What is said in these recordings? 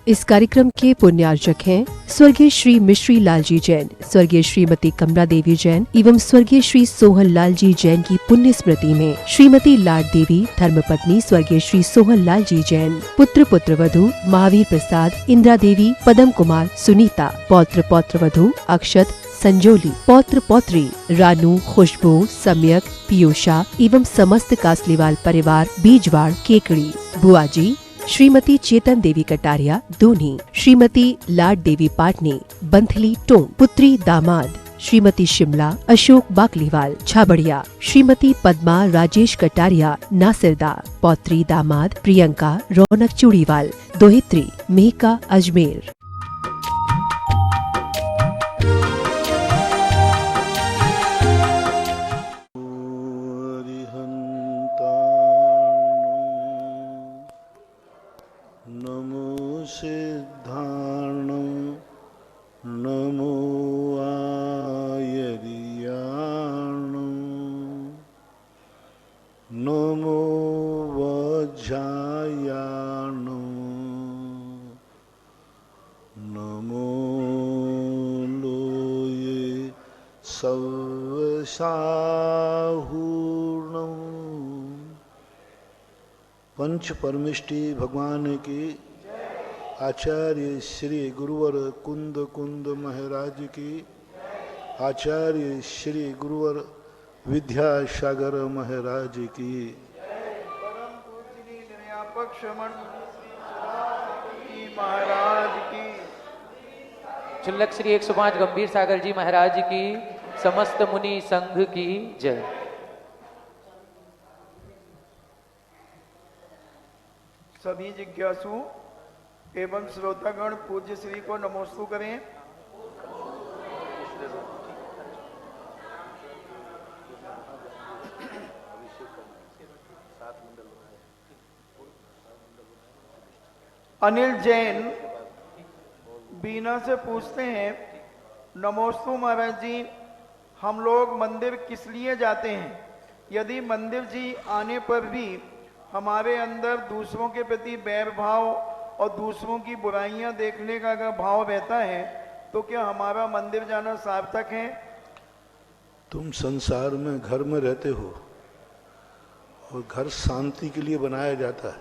इस कार्यक्रम के पुण्यार्चक हैं स्वर्गीय श्री मिश्री लाल जी जैन, स्वर्गीय श्रीमती कमला देवी जैन एवं स्वर्गीय श्री सोहन लाल जी जैन की पुण्य स्मृति में श्रीमती लाड देवी धर्मपत्नी स्वर्गीय श्री सोहन लाल जी जैन, पुत्र पुत्रवधू महावीर प्रसाद, इंदिरा देवी, पदम कुमार, सुनीता, पौत्र पौत्रवधू अक्षत, संजोली, पौत्र पौत्री रानू, खुशबू, सम्यक, पीयूषा एवं समस्त कासलीवाल परिवार बीजवाड़ केकड़ी, बुआजी श्रीमती चेतन देवी कटारिया दूनी, श्रीमती लाड देवी पाटनी बंथली टोंक, पुत्री दामाद श्रीमती शिमला अशोक बाकलीवाल छाबड़िया, श्रीमती पद्मा राजेश कटारिया नासिरदा, पौत्री दामाद प्रियंका रौनक चूड़ीवाल, दोहित्री मेहका अजमेर। नमो आयरियाणु, नमो वज्रायाणु, नमो लोये सर्वसाहुर्णं। पंच परमिष्टि भगवान की, आचार्य श्री गुरुवर कुंद कुंद महाराज की, आचार्य श्री गुरुवर विद्यासागर महाराज की, परम पूजनीय निर्यापक श्रमण महाराज की, चुल्लक श्री 105 गंभीर सागर जी महाराज की, समस्त मुनि संघ की जय। सभी जिज्ञासु एवं श्रोतागण पूज्य श्री को नमोस्तु करें। अनिल जैन बीना से पूछते हैं, नमोस्तु महाराज जी, हम लोग मंदिर किस लिए जाते हैं? यदि मंदिर जी आने पर भी हमारे अंदर दूसरों के प्रति बैर भाव और दूसरों की बुराइयां देखने का अगर भाव रहता है तो क्या हमारा मंदिर जाना सार्थक है? तुम संसार में घर में रहते हो और घर शांति के लिए बनाया जाता है।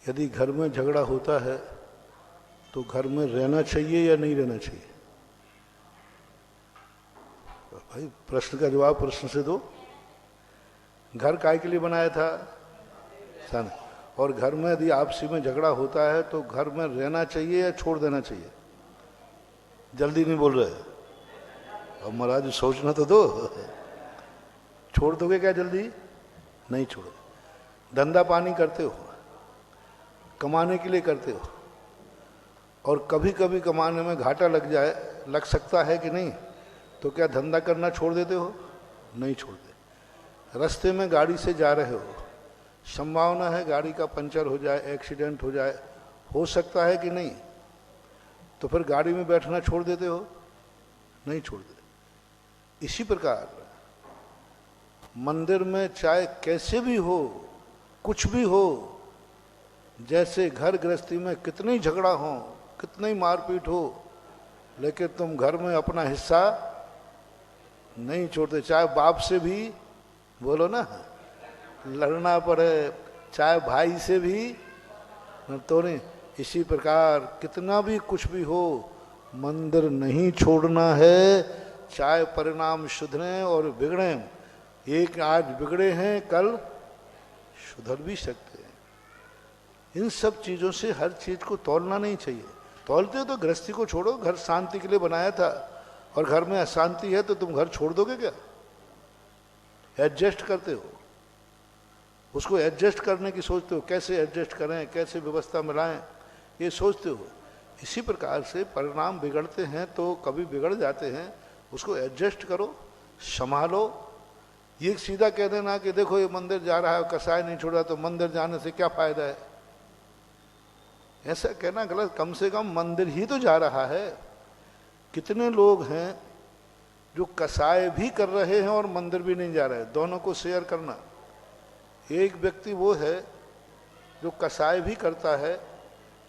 यदि घर में झगड़ा होता है तो घर में रहना चाहिए या नहीं रहना चाहिए? भाई प्रश्न का जवाब प्रश्न से दो। घर काय के लिए बनाया था? और घर में यदि आपसी में झगड़ा होता है तो घर में रहना चाहिए या छोड़ देना चाहिए? जल्दी नहीं बोल रहे। अब महाराज सोचना तो दो। छोड़ दोगे क्या जल्दी? नहीं छोड़ो। धंधा पानी करते हो, कमाने के लिए करते हो, और कभी कभी कमाने में घाटा लग सकता है कि नहीं, तो क्या धंधा करना छोड़ देते हो? नहीं छोड़ते। रास्ते में गाड़ी से जा रहे हो, संभावना है गाड़ी का पंचर हो जाए, एक्सीडेंट हो जाए, हो सकता है कि नहीं, तो फिर गाड़ी में बैठना छोड़ देते हो? नहीं छोड़ते। इसी प्रकार मंदिर में चाहे कैसे भी हो, कुछ भी हो, जैसे घर गृहस्थी में कितनी झगड़ा हो, कितनी मारपीट हो, लेकिन तुम घर में अपना हिस्सा नहीं छोड़ते। चाहे बाप से भी बोलो ना लड़ना पड़े, चाहे भाई से भी तो नहीं। इसी प्रकार कितना भी कुछ भी हो, मंदिर नहीं छोड़ना है, चाहे परिणाम सुधरे और बिगड़े। एक आज बिगड़े हैं, कल सुधर भी सकते हैं। इन सब चीज़ों से हर चीज़ को तौलना नहीं चाहिए। तौलते हो तो गृहस्थी को छोड़ो। घर शांति के लिए बनाया था और घर में अशांति है तो तुम घर छोड़ दोगे क्या? एडजस्ट करते हो, उसको एडजस्ट करने की सोचते हो, कैसे एडजस्ट करें, कैसे व्यवस्था में लाएं, ये सोचते हो। इसी प्रकार से परिणाम बिगड़ते हैं तो कभी बिगड़ जाते हैं, उसको एडजस्ट करो, संभालो। ये सीधा कह देना कि देखो ये मंदिर जा रहा है, कसाय नहीं छोड़ा तो मंदिर जाने से क्या फायदा है, ऐसा कहना गलत। कम से कम मंदिर ही तो जा रहा है। कितने लोग हैं जो कसाय भी कर रहे हैं और मंदिर भी नहीं जा रहे, दोनों को शेयर करना। एक व्यक्ति वो है जो कसाय भी करता है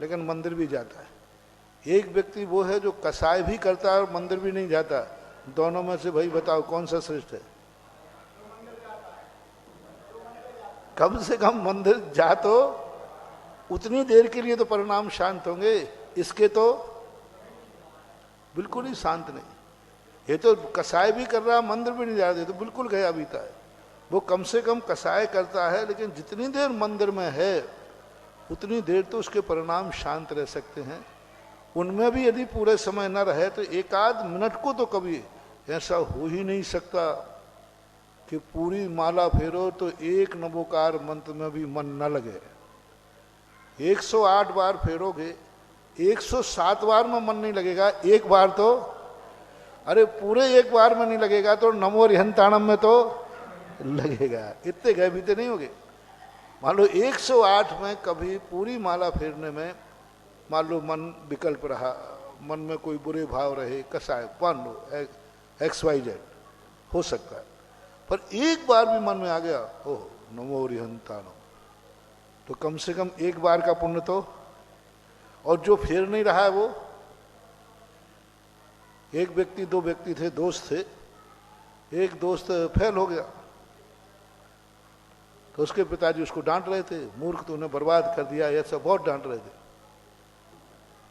लेकिन मंदिर भी जाता है। एक व्यक्ति वो है जो कसाय भी करता है और मंदिर भी नहीं जाता। दोनों में से भाई बताओ कौन सा श्रेष्ठ है? कम से कम मंदिर जा तो उतनी देर के लिए तो परिणाम शांत होंगे, इसके तो बिल्कुल ही शांत नहीं। ये तो कसाय भी कर रहा, मंदिर भी नहीं जा रहा, तो बिल्कुल गया बीता है। वो कम से कम कसाय करता है, लेकिन जितनी देर मंदिर में है उतनी देर तो उसके परिणाम शांत रह सकते हैं। उनमें भी यदि पूरे समय न रहे तो एक आध मिनट को तो कभी ऐसा हो ही नहीं सकता कि पूरी माला फेरो तो एक नमोकार मंत्र में भी मन न लगे। 108 बार फेरोगे, 107 बार में मन नहीं लगेगा, एक बार तो, अरे पूरे एक बार में नहीं लगेगा तो नमो रिहंताणम में तो लगेगा। इतने गए बीते नहीं होगे। मान लो 108 में कभी पूरी माला फेरने में मान लो मन विकल्प रहा, मन में कोई बुरे भाव रहे, कसाय मान लो XYZ हो सकता है, पर एक बार भी मन में आ गया ओह नमो रिहंताणम, तो कम से कम एक बार का पुण्य तो। और जो फेर नहीं रहा है वो, एक व्यक्ति, दो व्यक्ति थे, दोस्त थे, एक दोस्त फेल हो गया तो उसके पिताजी उसको डांट रहे थे, मूर्ख तूने बर्बाद कर दिया, ऐसा बहुत डांट रहे थे।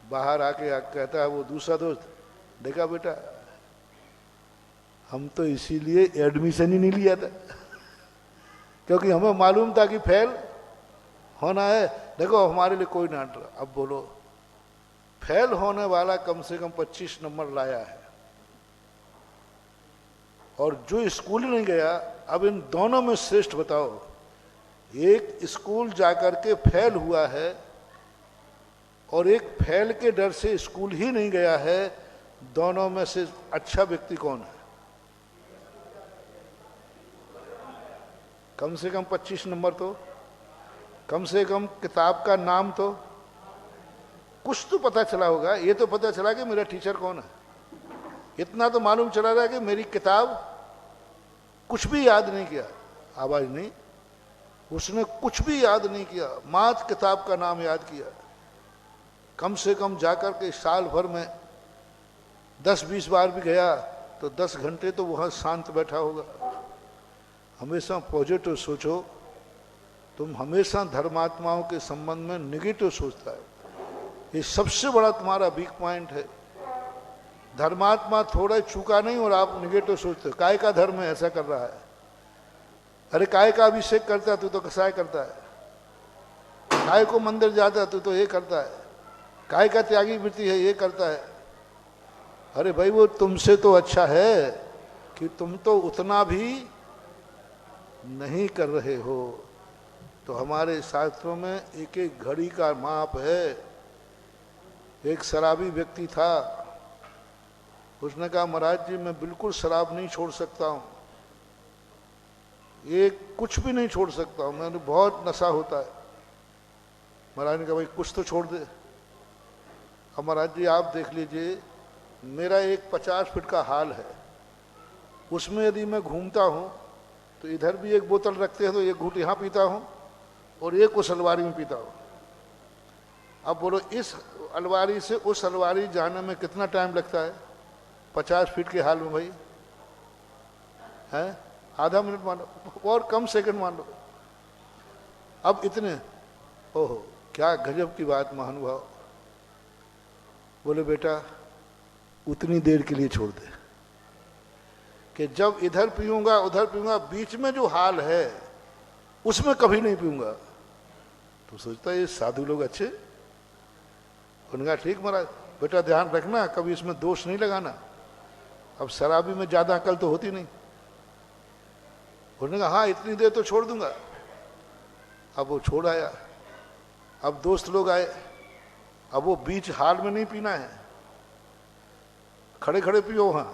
बाहर आके कहता है वो दूसरा दोस्त, देखा बेटा हम तो इसीलिए एडमिशन ही नहीं लिया था क्योंकि हमें मालूम था कि फेल होना है, देखो हमारे लिए कोई डांट रहा। अब बोलो फेल होने वाला कम से कम 25 नंबर लाया है और जो स्कूल नहीं गया, अब इन दोनों में श्रेष्ठ बताओ। एक स्कूल जाकर के फेल हुआ है और एक फेल के डर से स्कूल ही नहीं गया है, दोनों में से अच्छा व्यक्ति कौन है? कम से कम 25 नंबर तो, कम से कम किताब का नाम तो कुछ तो पता चला होगा। ये तो पता चला कि मेरा टीचर कौन है, इतना तो मालूम चला रहा है कि मेरी किताब कुछ भी याद नहीं किया, आवाज नहीं, उसने कुछ भी याद नहीं किया, मात्र किताब का नाम याद किया। कम से कम जाकर के साल भर में 10-20 बार भी गया तो 10 घंटे तो वहाँ शांत बैठा होगा। हमेशा पॉजिटिव सोचो, तुम हमेशा धर्मात्माओं के संबंध में निगेटिव सोचता है, ये सबसे बड़ा तुम्हारा वीक पॉइंट है। धर्मात्मा थोड़ा चूका नहीं और आप निगेटिव सोचते हो, काय का धर्म है ऐसा कर रहा है, अरे काय का अभिषेक करता है तू तो कसाय करता है, काय को मंदिर जाता है तू तो ये करता है, काय का त्यागी वृत्ति है ये करता है। अरे भाई वो तुमसे तो अच्छा है कि तुम तो उतना भी नहीं कर रहे हो। तो हमारे शास्त्रों में एक एक घड़ी का माप है। एक शराबी व्यक्ति था, उसने कहा महाराज जी मैं बिल्कुल शराब नहीं छोड़ सकता हूँ, ये कुछ भी नहीं छोड़ सकता हूँ, मैंने बहुत नशा होता है। महाराज ने कहा भाई कुछ तो छोड़ दे। अब महाराज जी आप देख लीजिए, मेरा एक 50 फीट का हाल है, उसमें यदि मैं घूमता हूँ तो इधर भी एक बोतल रखते हैं तो एक घूंट यहाँ पीता हूँ और एक उस अलमारी में पीता हूँ। अब बोलो इस अलमारी से उस अलमारी जाने में कितना टाइम लगता है? 50 फीट के हाल में भाई है आधा मिनट मान लो और कम सेकंड मान लो। अब इतने, ओहो क्या गजब की बात महानुभाव। बोले बेटा उतनी देर के लिए छोड़ दे कि जब इधर पीऊंगा उधर पीऊंगा, बीच में जो हाल है उसमें कभी नहीं पीऊंगा। तो सोचता है ये साधु लोग अच्छे। उन्होंने कहा ठीक महाराज, बेटा ध्यान रखना कभी इसमें दोष नहीं लगाना। अब शराबी में ज्यादा अकल तो होती नहीं। उन्होंने कहा हाँ इतनी देर तो छोड़ दूंगा। अब वो छोड़ आया। अब दोस्त लोग आए, अब वो बीच हाल में नहीं पीना है, खड़े खड़े पियो वहां।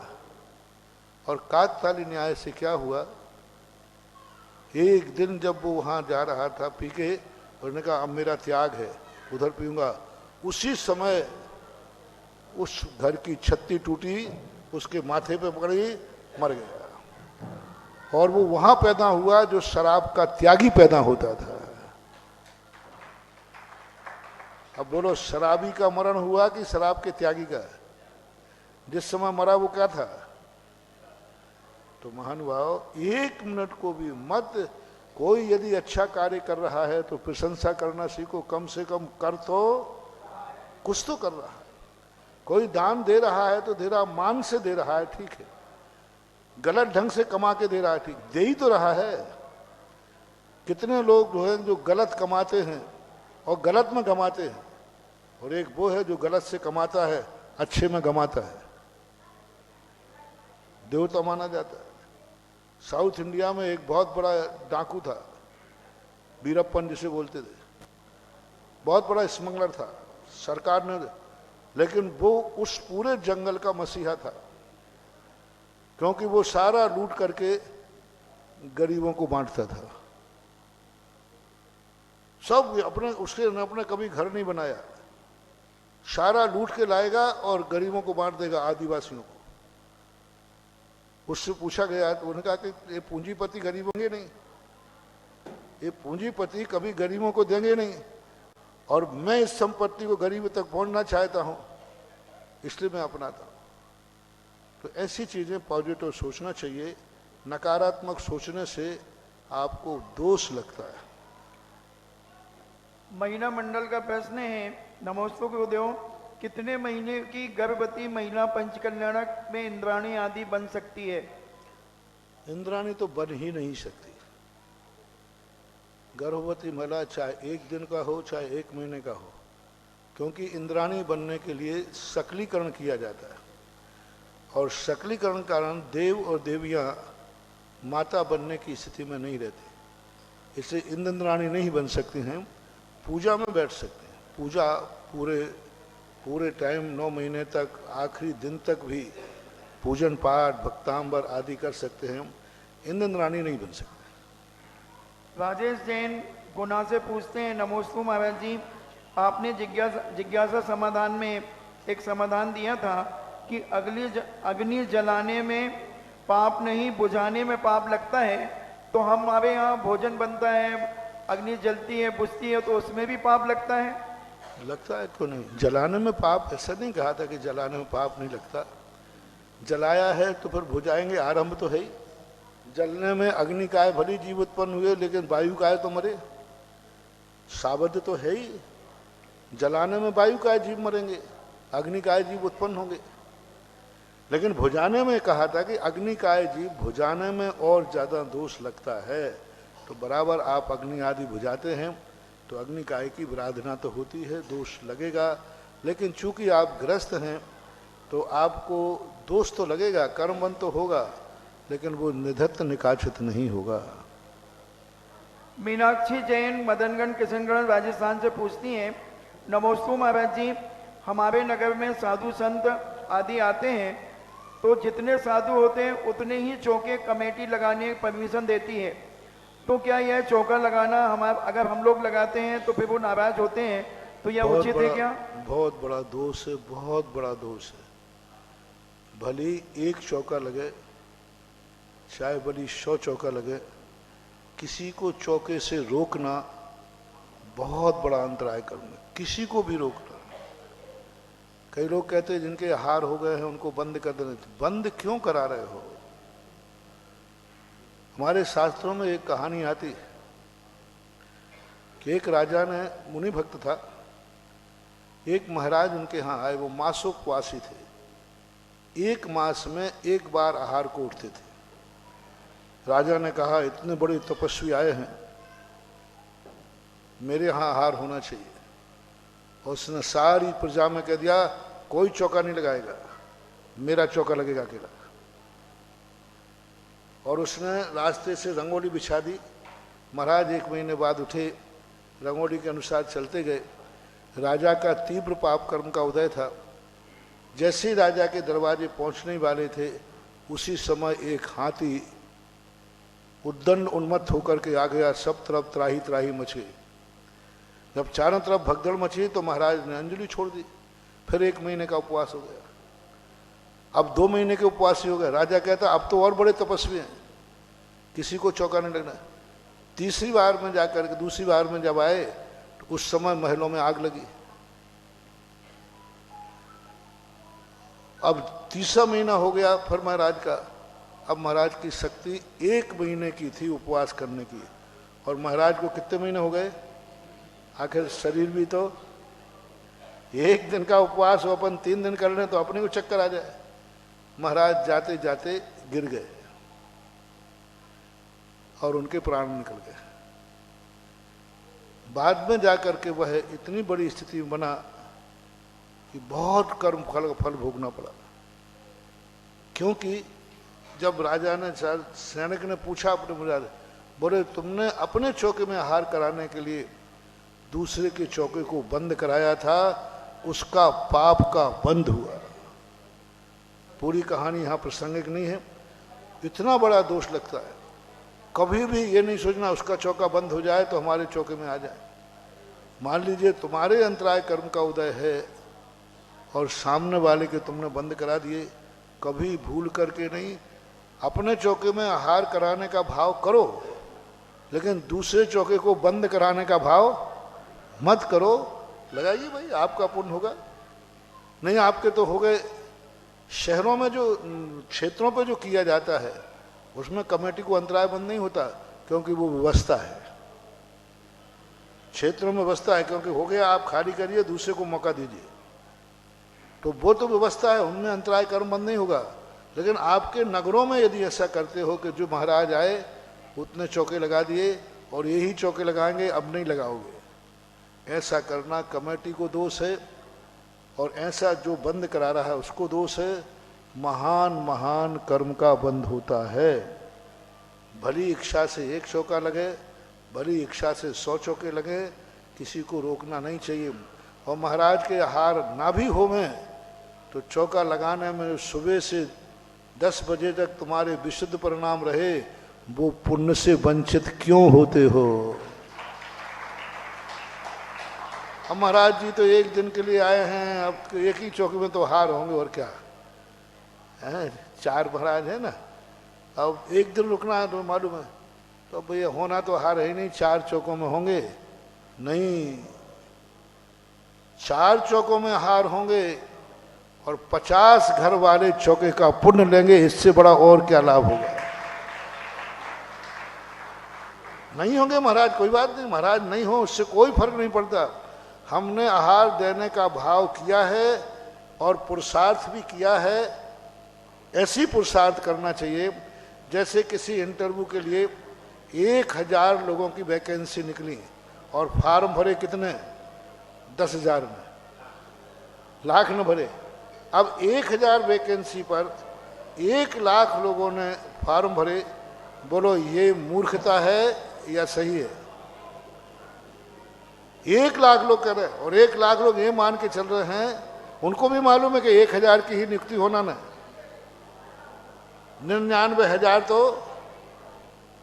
और काकताली न्याय से क्या हुआ, एक दिन जब वो वहां जा रहा था पी के, उन्होंने कहा अब मेरा त्याग है उधर पीऊंगा, उसी समय उस घर की छत्ती टूटी, उसके माथे पे पकड़ी, मर गया। और वो वहां पैदा हुआ जो शराब का त्यागी पैदा होता था। अब बोलो शराबी का मरण हुआ कि शराब के त्यागी का? जिस समय मरा वो क्या था? तो महानुभाव, एक मिनट को भी मत, कोई यदि अच्छा कार्य कर रहा है तो प्रशंसा करना सीखो, कम से कम कर तो कुछ तो कर रहा है। कोई दान दे रहा है तो दे रहा, मान से दे रहा है, ठीक है, गलत ढंग से कमा के दे रहा है, ठीक, दे ही तो रहा है। कितने लोग जो है जो गलत कमाते हैं और गलत में कमाते हैं, और एक वो है जो गलत से कमाता है अच्छे में कमाता है, देवता माना जाता है। साउथ इंडिया में एक बहुत बड़ा डाकू था, वीरप्पन जिसे बोलते थे, बहुत बड़ा स्मगलर था, सरकार ने, लेकिन वो उस पूरे जंगल का मसीहा था, क्योंकि वो सारा लूट करके गरीबों को बांटता था। सब अपने, उसके ने अपने कभी घर नहीं बनाया, सारा लूट के लाएगा और गरीबों को बांट देगा, आदिवासियों को। उससे पूछा गया तो उन्होंने कहा कि ये पूंजीपति गरीब होंगे नहीं, ये पूंजीपति कभी गरीबों को देंगे नहीं, और मैं इस संपत्ति को गरीब तक पहुंचना चाहता हूं, इसलिए मैं अपनाता हूं। तो ऐसी चीजें पॉजिटिव सोचना चाहिए, नकारात्मक सोचने से आपको दोष लगता है। महिला मंडल का प्रश्न है, नमोस्तु गुरुदेव, कितने महीने की गर्भवती महिला पंचकल्याणक में इंद्राणी आदि बन सकती है? इंद्राणी तो बन ही नहीं सकती। गर्भवती महिला चाहे एक दिन का हो चाहे एक महीने का हो, क्योंकि इंद्राणी बनने के लिए सकलीकरण किया जाता है, और सकलीकरण कारण देव और देवियां माता बनने की स्थिति में नहीं रहती, इसलिए इंद्राणी नहीं बन सकती हैं। पूजा में बैठ सकते हैं, पूजा पूरे टाइम 9 महीने तक, आखिरी दिन तक भी पूजन पाठ भक्तांबर आदि कर सकते हैं, इंद्राणी नहीं बन सकते। राजेश जैन गुना से पूछते हैं, नमोस्तु महाराज जी, आपने जिज्ञासा समाधान में एक समाधान दिया था कि अग्नि जलाने में पाप नहीं, बुझाने में पाप लगता है, तो हमारे यहाँ भोजन बनता है, अग्नि जलती है, बुझती है, तो उसमें भी पाप लगता है? लगता है क्यों नहीं, जलाने में पाप, ऐसा नहीं कहा था कि जलाने में पाप नहीं लगता। जलाया है तो फिर बुझाएंगे, आरंभ तो है ही। जलने में अग्नि काय भली जीव उत्पन्न हुए, लेकिन वायु काय तो मरे, साबद्ध तो है ही। जलाने में वायु काय जीव मरेंगे, अग्नि काय जीव उत्पन्न होंगे। लेकिन भुजाने में कहा था कि अग्नि काय जीव भुजाने में और ज्यादा दोष लगता है, तो बराबर आप अग्नि आदि बुझाते हैं तो अग्नि काय की आराधना तो होती है, दोष लगेगा। लेकिन चूंकि आप ग्रस्त हैं तो आपको दोष तो लगेगा, कर्मबंध तो होगा, लेकिन वो निधत्त निकाचित नहीं होगा। मीनाक्षी जैन मदनगढ़ किशनगढ़ राजस्थान से पूछती हैं, नमोस्तु महाराज जी, हमारे नगर में साधु संत आदि आते हैं, तो जितने साधु होते हैं उतने ही चौके कमेटी लगाने की परमिशन देती है, तो क्या यह चौका लगाना अगर हम लोग लगाते हैं तो फिर वो नाराज होते हैं, तो यह उचित है क्या? बहुत बड़ा दोष है, बहुत बड़ा दोष है। भली एक चौका लगे, चाहे भली 100 चौका लगे, किसी को चौके से रोकना बहुत बड़ा अंतराय कर्म है, किसी को भी रोकना। कई लोग कहते हैं जिनके हार हो गए हैं उनको बंद कर देना, बंद क्यों करा रहे हो? हमारे शास्त्रों में एक कहानी आती है कि एक राजा ने, मुनि भक्त था, एक महाराज उनके यहाँ आए, वो मासोपवासी थे, 1 मास में 1 बार आहार को उठते थे। राजा ने कहा, इतने बड़े तपस्वी आए हैं, मेरे यहाँ आहार होना चाहिए। और उसने सारी प्रजा में कह दिया, कोई चौका नहीं लगाएगा, मेरा चौका लगेगा अकेला। और उसने रास्ते से रंगोली बिछा दी। महाराज 1 महीने बाद उठे, रंगोली के अनुसार चलते गए। राजा का तीव्र पाप कर्म का उदय था। जैसे ही राजा के दरवाजे पहुंचने वाले थे, उसी समय एक हाथी उद्दंड उन्मत्त होकर के आ गया। सब तरफ त्राही त्राही मच गई। जब चारों तरफ भगदड़ मची तो महाराज ने अंजलि छोड़ दी। फिर 1 महीने का उपवास हो गया। अब 2 महीने के उपवासी हो गए। राजा कहता अब तो और बड़े तपस्वी हैं, किसी को चौका नहीं लगना। तीसरी बार में जाकर के, दूसरी बार में जब आए तो उस समय महलों में आग लगी। अब तीसरा महीना हो गया फिर महाराज का। अब महाराज की शक्ति 1 महीने की थी उपवास करने की, और महाराज को कितने महीने हो गए? आखिर शरीर भी तो 1 दिन का उपवास हो, अपन 3 दिन कर लें तो अपने को चक्कर आ जाए। महाराज जाते जाते गिर गए और उनके प्राण निकल गए। बाद में जाकर के वह इतनी बड़ी स्थिति में बना कि बहुत कर्म फल भोगना पड़ा। क्योंकि जब राजा ने सैनिक ने पूछा अपने महाराज, बोले तुमने अपने चौके में आहार कराने के लिए दूसरे के चौके को बंद कराया था, उसका पाप का बंद हुआ। पूरी कहानी यहाँ प्रासंगिक नहीं है। इतना बड़ा दोष लगता है। कभी भी ये नहीं सोचना उसका चौका बंद हो जाए तो हमारे चौके में आ जाए। मान लीजिए तुम्हारे अंतराय कर्म का उदय है और सामने वाले के तुमने बंद करा दिए, कभी भूल करके नहीं, अपने चौके में आहार कराने का भाव करो, लेकिन दूसरे चौके को बंद कराने का भाव मत करो। लगाइए भाई, आपका पुण्य होगा। नहीं आपके तो हो गए। शहरों में जो क्षेत्रों पे जो किया जाता है उसमें कमेटी को अंतराय बंद नहीं होता, क्योंकि वो व्यवस्था है। क्षेत्रों में व्यवस्था है, क्योंकि हो गया आप खाली करिए, दूसरे को मौका दीजिए, तो वो तो व्यवस्था है, उनमें अंतराय कर्म बंद नहीं होगा। लेकिन आपके नगरों में यदि ऐसा करते हो कि जो महाराज आए उतने चौके लगा दिए और यही चौके लगाएंगे, अब नहीं लगाओगे, ऐसा करना कमेटी को दोष है, और ऐसा जो बंद करा रहा है उसको दोष है। महान महान कर्म का बंद होता है। भली इच्छा से 1 चौका लगे, भली इच्छा से 100 चौके लगे, किसी को रोकना नहीं चाहिए। और महाराज के आहार ना भी हो में तो चौका लगाने में सुबह से 10 बजे तक तुम्हारे विशुद्ध परिणाम रहे, वो पुण्य से वंचित क्यों होते हो? अब महाराज जी तो 1 दिन के लिए आए हैं, अब एक ही चौकी में तो हार होंगे और क्या है। 4 महाराज है ना, अब 1 दिन रुकना है तो मालूम है, तो भैया होना तो हार है ही नहीं, 4 चौकों में होंगे नहीं, 4 चौकों में हार होंगे और 50 घर वाले चौके का पुण्य लेंगे। इससे बड़ा और क्या लाभ होगा? नहीं होंगे महाराज, कोई बात नहीं, महाराज नहीं हो उससे कोई फर्क नहीं पड़ता। हमने आहार देने का भाव किया है और पुरुषार्थ भी किया है। ऐसी पुरुषार्थ करना चाहिए जैसे किसी इंटरव्यू के लिए 1000 लोगों की वैकेंसी निकली और फार्म भरे कितने? 10,000 में, लाख न भरे। अब 1000 वैकेंसी पर 1 लाख लोगों ने फार्म भरे। बोलो ये मूर्खता है या सही है? 1 लाख लोग कर रहे हैं और 1 लाख लोग ये मान के चल रहे हैं, उनको भी मालूम है कि 1000 की ही नियुक्ति होना ना, 99,000 तो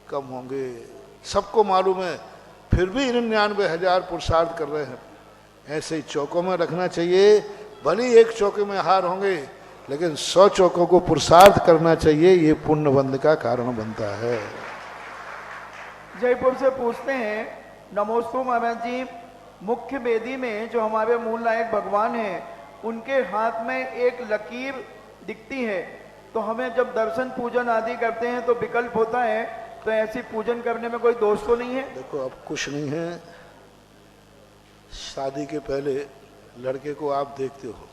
कम होंगे, सबको मालूम है, फिर भी 99,000 पुरुषार्थ कर रहे हैं। ऐसे ही चौकों में रखना चाहिए। भले 1 चौके में हार होंगे, लेकिन 100 चौकों को पुरुषार्थ करना चाहिए। ये पुण्य बंध का कारण बनता है। जयपुर से पूछते हैं, नमोस्तु महाराज जी, मुख्य वेदी में जो हमारे मूल नायक भगवान हैं, उनके हाथ में एक लकीर दिखती है, तो हमें जब दर्शन पूजन आदि करते हैं तो विकल्प होता है, तो ऐसी पूजन करने में कोई दोष तो नहीं है? देखो अब कुछ नहीं है। शादी के पहले लड़के को आप देखते हो,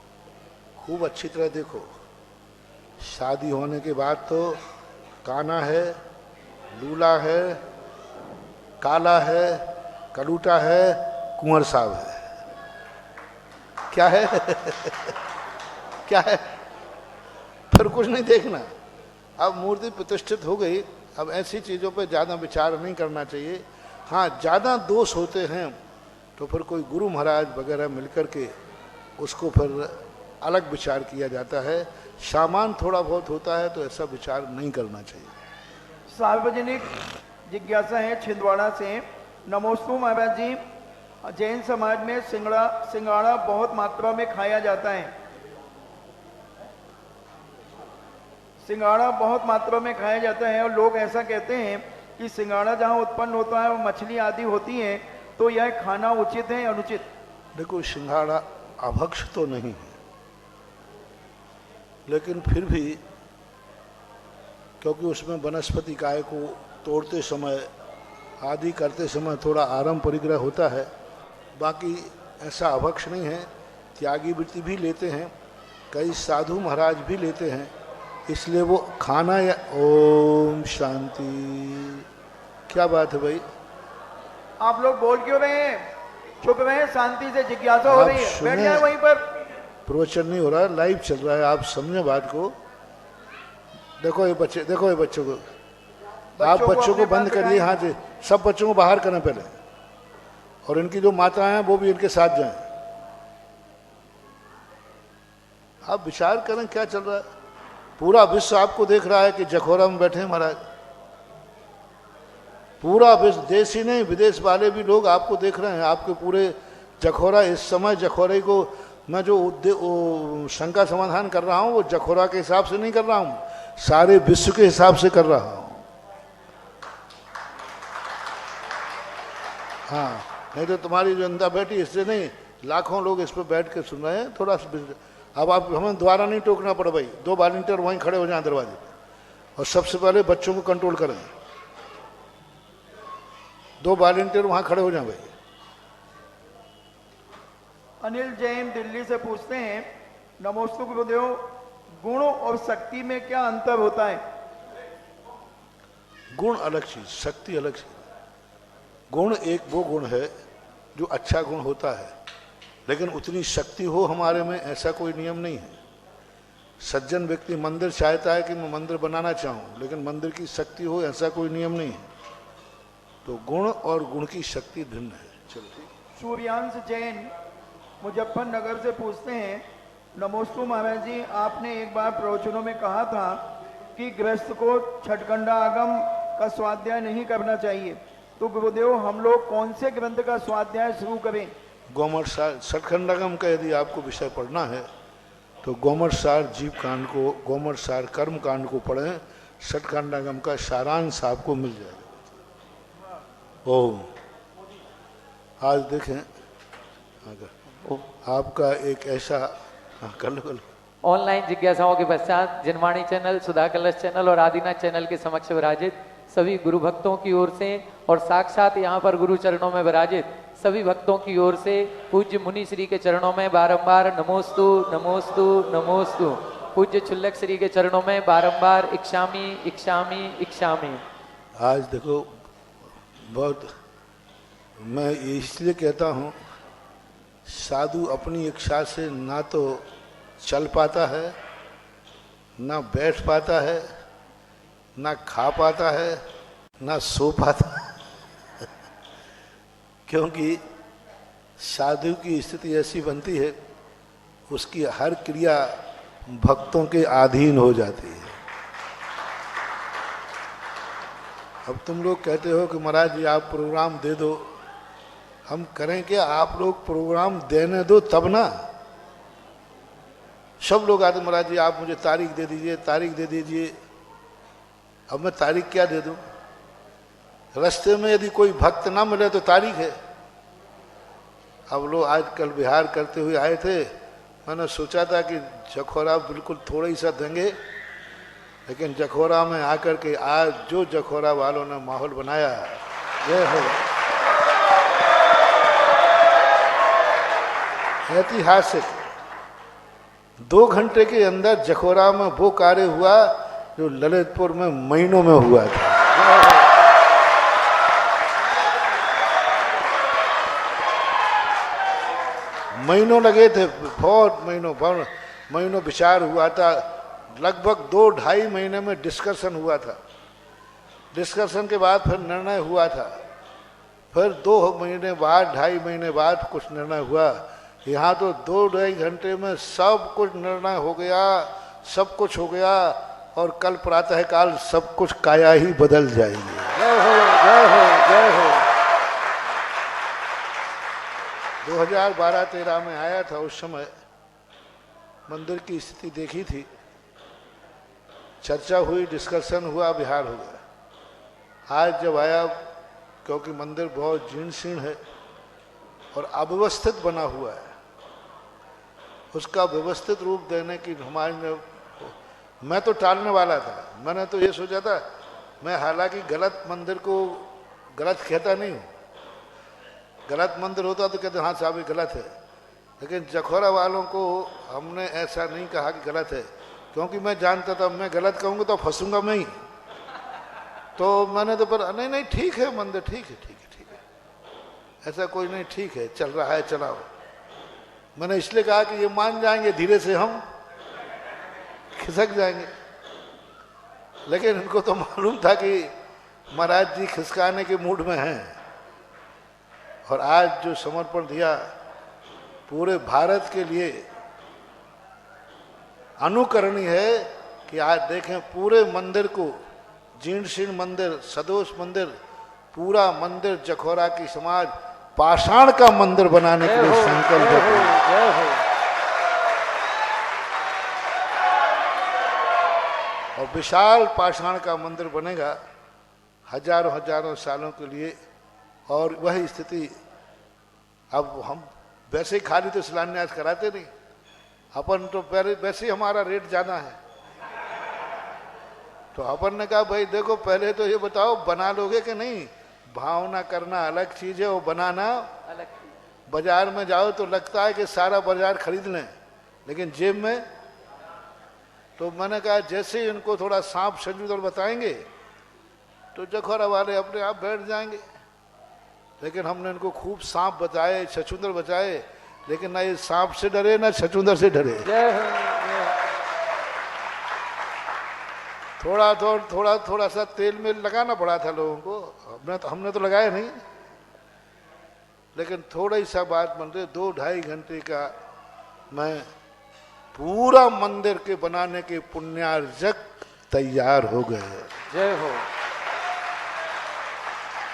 खूब अच्छी तरह देखो। शादी होने के बाद तो काना है, लूला है, काला है, कलूटा है, कुंवर साहब है। क्या है? क्या है? फिर कुछ नहीं देखना। अब मूर्ति प्रतिष्ठित हो गई, अब ऐसी चीज़ों पे ज़्यादा विचार नहीं करना चाहिए। हाँ, ज़्यादा दोष होते हैं तो फिर कोई गुरु महाराज वगैरह मिलकर के उसको फिर अलग विचार किया जाता है। सामान थोड़ा बहुत होता है तो ऐसा विचार नहीं करना चाहिए। सार्वजनिक जिज्ञासा है छिंदवाड़ा से। नमोस्तु महाराज जी, जैन समाज में सिंगाड़ा बहुत मात्रा में खाया जाता है। सिंगाड़ा बहुत मात्रा में खाया जाता है और लोग ऐसा कहते हैं कि सिंगाड़ा जहाँ उत्पन्न होता है वो मछली आदि होती है, तो यह खाना उचित है या अनुचित? देखो, सिंगाड़ा अभक्ष तो नहीं है, लेकिन फिर भी क्योंकि उसमें वनस्पति काय को तोड़ते समय आदि करते समय थोड़ा आराम परिग्रह होता है, बाकी ऐसा अभक्ष नहीं है। त्यागी वृत्ति भी लेते हैं, कई साधु महाराज भी लेते हैं, इसलिए वो खाना या ओम शांति। क्या बात है भाई, आप लोग बोल क्यों रहे हैं? चुप रहे, शांति से जिज्ञासा हो रही है, बैठ जाए वहीं पर। प्रवचन नहीं हो रहा, लाइव चल रहा है, आप समझे बात को। देखो ये बच्चे, देखो ये बच्चों को, आप बच्चों को बंद करिए, हाँ जी, सब बच्चों को बाहर करें पहले, और इनकी जो माताएं हैं वो भी इनके साथ जाएं। आप विचार करें क्या चल रहा है। पूरा विश्व आपको देख रहा है कि जखौरा में बैठे हैं महाराज, पूरा विश्व, देश ही नहीं विदेश वाले भी लोग आपको देख रहे हैं। आपके पूरे जखौरा, इस समय जखौरे को मैं जो शंका समाधान कर रहा हूं वो जखौरा के हिसाब से नहीं कर रहा हूं, सारे विश्व के हिसाब से कर रहा हूं। हाँ, नहीं तो तुम्हारी जनता बैठी इससे नहीं, लाखों लोग इस पर बैठ के सुन रहे हैं। थोड़ा अब आप हमें द्वारा नहीं टोकना पड़ा भाई, 2 वॉलंटियर वहीं खड़े हो जाएं दरवाजे पे, और सबसे पहले बच्चों को कंट्रोल करें। 2 वॉलंटियर वहां खड़े हो जाएं भाई। अनिल जैन दिल्ली से पूछते हैं, नमोस्तु गुरुदेव, गुण और शक्ति में क्या अंतर होता है? गुण अलग चीज, शक्ति अलग चीज। गुण एक वो गुण है जो अच्छा गुण होता है, लेकिन उतनी शक्ति हो हमारे में ऐसा कोई नियम नहीं है। सज्जन व्यक्ति मंदिर चाहता है कि मैं मंदिर बनाना चाहूं, लेकिन मंदिर की शक्ति हो ऐसा कोई नियम नहीं है। तो गुण और गुण की शक्ति भिन्न है। चलो, सूर्यांश जैन मुजफ्फरनगर से पूछते हैं, नमोस्तु महाराज जी, आपने एक बार प्रवचनों में कहा था कि गृहस्थ को छठखंडा आगम का स्वाध्याय नहीं करना चाहिए, तो गुरुदेव हम लोग कौन से ग्रंथ का स्वाध्याय शुरू करें? गोमर सार, छठखंडागम का यदि आपको विषय पढ़ना है तो गोमर सार जीव कांड को, गोमर सार कर्म कांड को पढ़ें, छठखंडागम का सारांश आपको मिल जाएगा। ओम, आज देखें अगर आपका एक ऐसा, कर लो ऑनलाइन जिज्ञासाओं के पश्चात जिनवाणी चैनल, सुधा कलश चैनल और आदिनाथ चैनल के समक्ष विराजित सभी गुरु भक्तों की ओर से और साक्षात यहाँ पर गुरु चरणों में विराजित सभी भक्तों की ओर से पूज्य मुनि श्री के चरणों में बारंबार नमोस्तु नमोस्तु नमोस्तु। पूज्य छुल्लक श्री के चरणों में बारंबार इक्षामी इक्षामी इक्षामी। आज देखो, बहुत मैं इसलिए कहता हूँ, साधु अपनी इच्छा से ना तो चल पाता है, ना बैठ पाता है, ना खा पाता है, ना सो पाता है क्योंकि साधु की स्थिति ऐसी बनती है, उसकी हर क्रिया भक्तों के अधीन हो जाती है। अब तुम लोग कहते हो कि महाराज जी आप प्रोग्राम दे दो, हम करें क्या? आप लोग प्रोग्राम देने दो तब ना। सब लोग आते, महाराज जी आप मुझे तारीख दे दीजिए, तारीख दे दीजिए। अब मैं तारीख क्या दे दूं? रास्ते में यदि कोई भक्त ना मिले तो तारीख है। अब लोग आज कल बिहार करते हुए आए थे, मैंने सोचा था कि जखौरा बिल्कुल थोड़ा ही सा देंगे, लेकिन जखौरा में आकर के आज जो जखौरा वालों ने माहौल बनाया, यह है ऐतिहासिक। 2 घंटे के अंदर जखौरा में वो कार्य हुआ जो ललितपुर में महीनों में हुआ था। महीनों लगे थे, बहुत महीनों विचार हुआ था। लगभग 2-2.5 महीने में डिस्कशन हुआ था। डिस्कशन के बाद फिर निर्णय हुआ था। फिर 2 महीने बाद, 2.5 महीने बाद कुछ निर्णय हुआ। यहाँ तो 2-2.5 घंटे में सब कुछ निर्णय हो गया, सब कुछ हो गया, और कल प्रातः काल सब कुछ काया ही बदल जाएगी। जय हो, जय हो, जय हो। 2012-13 में आया था, उस समय मंदिर की स्थिति देखी थी, चर्चा हुई, डिस्कशन हुआ, बिहार हो गया। आज जब आया, क्योंकि मंदिर बहुत जीर्ण शीर्ण है और अव्यवस्थित बना हुआ है, उसका व्यवस्थित रूप देने की हमारे मैं तो टालने वाला था। मैंने तो ये सोचा था, मैं हालांकि गलत मंदिर को गलत कहता नहीं हूँ, गलत मंदिर होता तो कहते हाँ साहब ये गलत है, लेकिन जखौरा वालों को हमने ऐसा नहीं कहा कि गलत है, क्योंकि मैं जानता था मैं गलत कहूँगा तो फंसूंगा मैं ही। तो मैंने तो पर नहीं नहीं ठीक है मंदिर, ठीक है ठीक है ठीक है, ऐसा कोई नहीं, ठीक है चल रहा है चलाओ। मैंने इसलिए कहा कि ये मान जाएंगे, धीरे से हम खिसक जाएंगे। लेकिन इनको तो मालूम था कि महाराज जी खिसकाने के मूड में हैं, और आज जो समर्पण दिया पूरे भारत के लिए अनुकरणीय है कि आज देखें पूरे मंदिर को, जीर्ण शीर्ण मंदिर, सदोष मंदिर, पूरा मंदिर जखौरा की समाज पाषाण का मंदिर बनाने के लिए संकल्प है। और विशाल पाषाण का मंदिर बनेगा हजारों हजारों सालों के लिए। और वही स्थिति अब हम वैसे ही खाली तो शिलान्यास कराते नहीं, अपन तो पहले वैसे ही हमारा रेट ज्यादा है, तो अपन ने कहा भाई देखो पहले तो ये बताओ बना लोगे कि नहीं। भावना करना अलग चीज है, वो बनाना अलग चीज। बाजार में जाओ तो लगता है कि सारा बाजार खरीद लें, लेकिन जेब में। तो मैंने कहा जैसे ही इनको थोड़ा सांप छछूंदर बताएंगे तो जखौरा वाले अपने आप बैठ जाएंगे। लेकिन हमने इनको खूब सांप बताए, छछूंदर बचाए, लेकिन ना ये सांप से डरे ना छछूंदर से डरे। थोड़ा सा तेल में लगाना पड़ा था लोगों को, हमने तो लगाया नहीं, लेकिन थोड़ा ही सा बात बन रही। 2-2.5 घंटे का मैं पूरा मंदिर के बनाने के पुण्यार्जक तैयार हो गए। जय हो।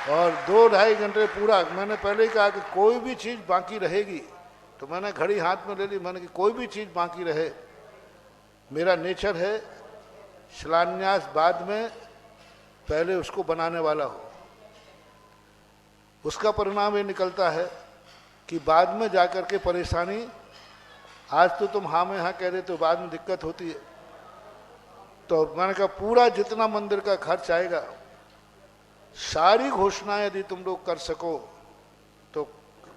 और 2-2.5 घंटे पूरा, मैंने पहले ही कहा कि कोई भी चीज बाकी रहेगी, तो मैंने घड़ी हाथ में ले ली। मैंने कि कोई भी चीज बाकी रहे, मेरा नेचर है शिलान्यास बाद में पहले उसको बनाने वाला हो। उसका परिणाम ये निकलता है कि बाद में जाकर के परेशानी, आज तो तुम हाँ में हाँ कह रहे तो बाद में दिक्कत होती है। तो मैंने कहा पूरा जितना मंदिर का खर्च आएगा, सारी घोषणाएं यदि तुम लोग कर सको तो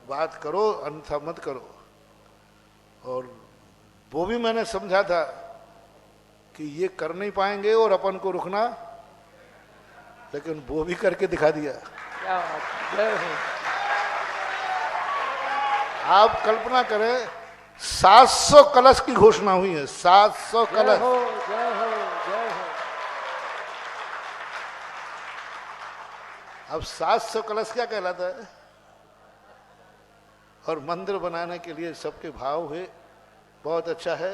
बात करो, अन्यथा मत करो। और वो भी मैंने समझा था कि ये कर नहीं पाएंगे और अपन को रुकना, लेकिन वो भी करके दिखा दिया। क्या बात है। आप कल्पना करें 700 कलश की घोषणा हुई है, 700 कलश। जय हो, जय हो, जय हो। अब 700 कलश क्या कहलाता है। और मंदिर बनाने के लिए सबके भाव हुए, बहुत अच्छा है,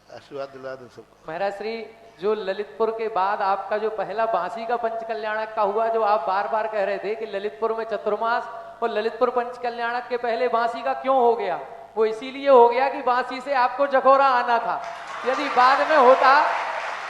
आशीर्वाद दिला दो सबको। महाराज श्री, जो ललितपुर के बाद आपका जो पहला बांसी का पंच कल्याणक का हुआ, जो आप बार बार कह रहे थे कि ललितपुर में चतुर्मास, और ललितपुर पंच कल्याणक के पहले बांसी का क्यों हो गया? वो इसीलिए हो गया कि बांसी से आपको जखौरा आना था। यदि बाद में होता,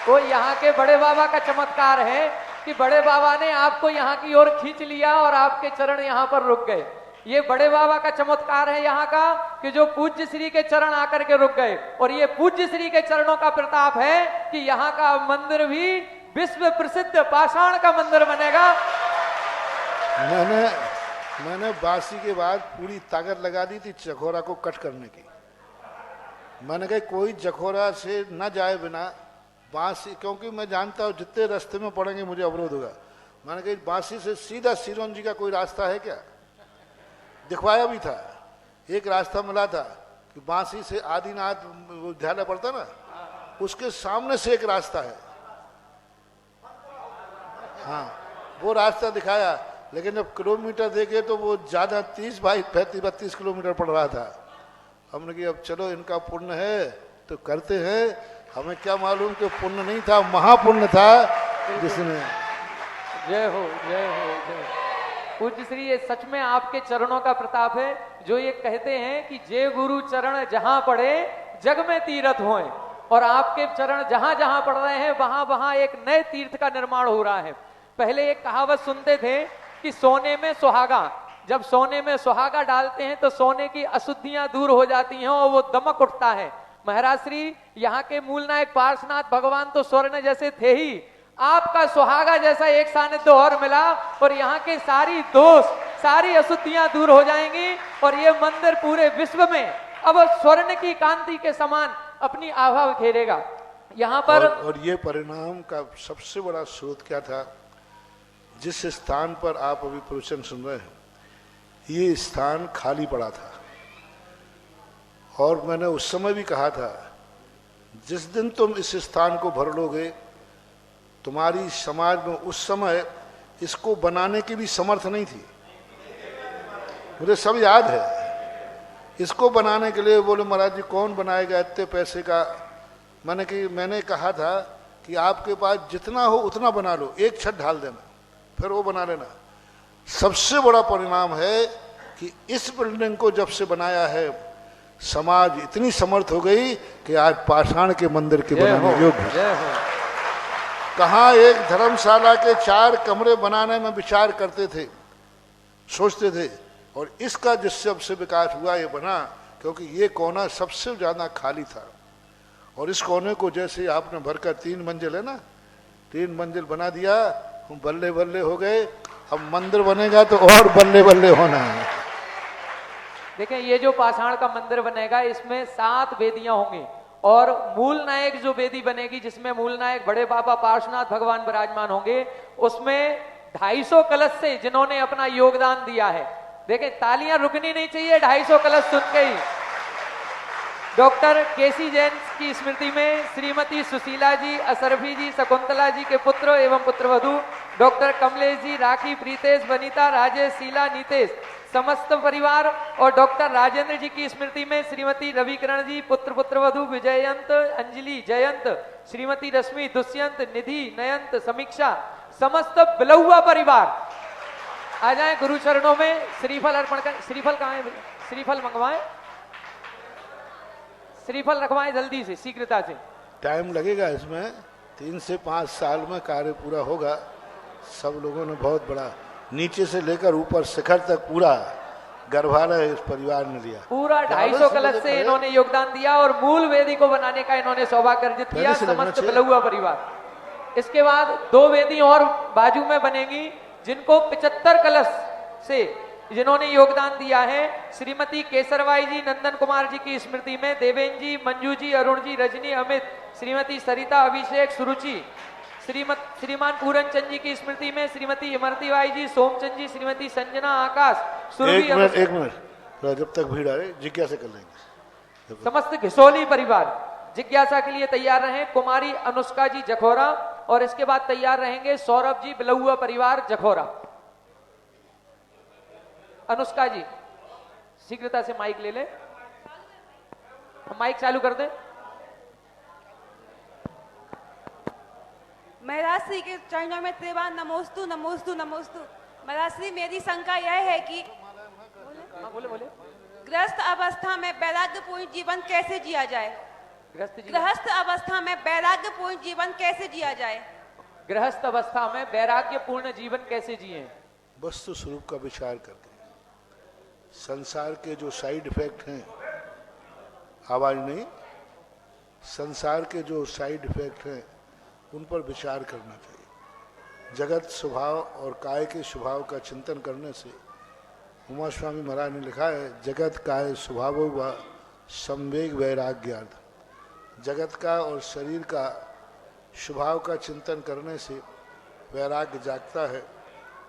वो यहाँ के बड़े बाबा का चमत्कार है कि बड़े बाबा ने आपको यहाँ की ओर खींच लिया और आपके चरण यहाँ पर रुक गए। ये बड़े बाबा का चमत्कार है यहाँ का कि जो पूज्य श्री के चरण आकर के रुक गए, और ये पूज्य श्री के चरणों का प्रताप है कि यहाँ का मंदिर भी विश्व प्रसिद्ध पाषाण का मंदिर बनेगा। मैंने बांसी के बाद पूरी ताकत लगा दी थी जखौरा को कट करने की। मैंने कहा कोई जखौरा से न जाए बिना बांसी, क्योंकि मैं जानता हूँ जितने रास्ते में पड़ेंगे मुझे अवरोध होगा। मैंने कहा बांसी से सीधा सिरोंजी का कोई रास्ता है क्या? दिखवाया भी था, एक रास्ता मिला था कि बांसी से आदिनाथ विद्यालय पड़ता ना, उसके सामने से एक रास्ता है। हाँ, वो रास्ता दिखाया, लेकिन जब किलोमीटर देखे तो वो ज्यादा 30-32 किलोमीटर पड़ रहा था। हमने कहा अब चलो इनका पुण्य है तो करते हैं, हमें क्या मालूम कि पुण्य नहीं था, महापुण्य था जिसने। जय हो, जय हो, जय। पूज्य श्री, ये सच में आपके चरणों का प्रताप है, जो ये कहते हैं कि जे गुरु चरण जहां पड़े जग में तीर्थ होए, और आपके चरण जहां जहां पड़ रहे हैं वहां वहां एक नए तीर्थ का निर्माण हो रहा है। पहले एक कहावत सुनते थे कि सोने में सुहागा, जब सोने में सुहागा डालते हैं तो सोने की अशुद्धियां दूर हो जाती हैं और वो दमक उठता है। महाराज श्री यहाँ के मूल नायक पार्श्वनाथ भगवान तो स्वर्ण जैसे थे ही, आपका सुहागा जैसा एक सानिध्य और मिला और यहाँ के सारी दोष सारी अशुद्धियां दूर हो जाएंगी और ये मंदिर पूरे विश्व में अब स्वर्ण की कांति के समान अपनी आभा बिखेरेगा। यहाँ पर और ये परिणाम का सबसे बड़ा स्रोत क्या था? जिस स्थान पर आप अभी प्रवचन सुन रहे हैं, ये स्थान खाली पड़ा था और मैंने उस समय भी कहा था, जिस दिन तुम इस स्थान को भर लोगे, तुम्हारी समाज में उस समय इसको बनाने की भी समर्थ नहीं थी। मुझे सब याद है। इसको बनाने के लिए बोले महाराज जी कौन बनाएगा इतने पैसे का? मैंने कहा था कि आपके पास जितना हो उतना बना लो, एक छत ढाल देना, फिर वो बना लेना। सबसे बड़ा परिणाम है कि इस बिल्डिंग को जब से बनाया है, समाज इतनी समर्थ हो गई कि आज पाषाण के मंदिर के बनाने योग्य। कहाँ एक धर्मशाला के 4 कमरे बनाने में विचार करते थे, सोचते थे, और इसका जिससे अब से विकास हुआ ये बना, क्योंकि ये कोना सबसे ज्यादा खाली था और इस कोने को जैसे आपने भरकर 3 मंजिल है ना, 3 मंजिल बना दिया, हम बल्ले बल्ले हो गए। अब मंदिर बनेगा तो और बल्ले बल्ले होना है। देखें, ये जो पाषाण का मंदिर बनेगा इसमें 7 वेदियां होंगी और मूल नायक जो वेदी बनेगी जिसमें मूल नायक बड़े बाबा पार्श्वनाथ भगवान विराजमान होंगे, उसमें 250 कलश से जिन्होंने अपना योगदान दिया है। देखें, तालियां रुकनी नहीं चाहिए 250 कलश सुन के ही। डॉक्टर केसी जैन की स्मृति में श्रीमती सुशीला जी, असरफी जी, शकुंतला जी के पुत्र एवं पुत्रवधू, डॉक्टर कमलेश जी, राखी, प्रीतेश, वनीता, राजेश, शीला, नीतेश, समस्त परिवार और डॉक्टर राजेंद्र जी की स्मृति में श्रीमती रविकरण जी, पुत्र पुत्रवधू, विजयंत, अंजलि, जयंत, श्रीमती रश्मि, दुष्यंत, निधि, नयंत, समीक्षा, समस्त बिलौआ परिवार आ जाएं गुरु चरणों में श्रीफल अर्पण कर। श्रीफल कहाँ है? श्रीफल मंगवाएं, श्रीफल रखवाएं जल्दी से, शीघ्रता से। टाइम लगेगा इसमें, 3 से 5 साल में कार्य पूरा होगा। सब लोगों ने बहुत बड़ा, नीचे से लेकर ऊपर शिखर तक पूरा गर्भालय इस परिवार ने लिया। पूरा 250 कलश से इन्होंने योगदान दिया और मूल वेदी को बनाने का इन्होंने सौभाग्य अर्जित किया, समस्त बिलौआ परिवार। इसके बाद 2 वेदी और बाजू में बनेगी जिनको 75 कलश से जिन्होंने योगदान दिया है। श्रीमती केसरबाई जी, नंदन कुमार जी की स्मृति में देवेन जी, मंजू जी, अरुण जी, रजनी, अमित, श्रीमती सरिता, अभिषेक, सुरुचि, श्रीमान पूरन चंद जी की स्मृति में श्रीमती इमरती बाई जी, सोमचंद जी, श्रीमती संजना, आकाश, सुरभि। एक मिनट जब तक भीड़ आ रही जिज्ञासा कर लेंगे। समस्त घिसोली परिवार जिज्ञासा के लिए तैयार रहे। कुमारी अनुष्का जी जखोरा और इसके बाद तैयार रहेंगे सौरभ जी, बिलौआ परिवार जखोरा। अनुष्का जी शीघ्रता से माइक ले ले, माइक चालू कर दे। महाराज श्री के चरणों में त्रिवार नमोस्तु नमोस्तु नमोस्तु। महाराज श्री, मेरी शंका यह है कि बोले गृहस्थ अवस्था में वैराग्यपूर्ण जीवन कैसे जिया जाए? गृहस्थ अवस्था में वैराग्यपूर्ण जीवन कैसे जिया जाए? गृहस्थ अवस्था में वैराग्यपूर्ण जीवन कैसे जिए? वस्तु स्वरूप का विचार करके, संसार के जो साइड इफेक्ट हैं, आवाज नहीं, संसार के जो साइड इफेक्ट हैं उन पर विचार करना चाहिए। जगत स्वभाव और काय के स्वभाव का चिंतन करने से, उमा स्वामी महाराज ने लिखा है, जगत काय स्वभाव व संवेग वैराग्यार्थ। जगत का और शरीर का स्वभाव का चिंतन करने से वैराग्य जागता है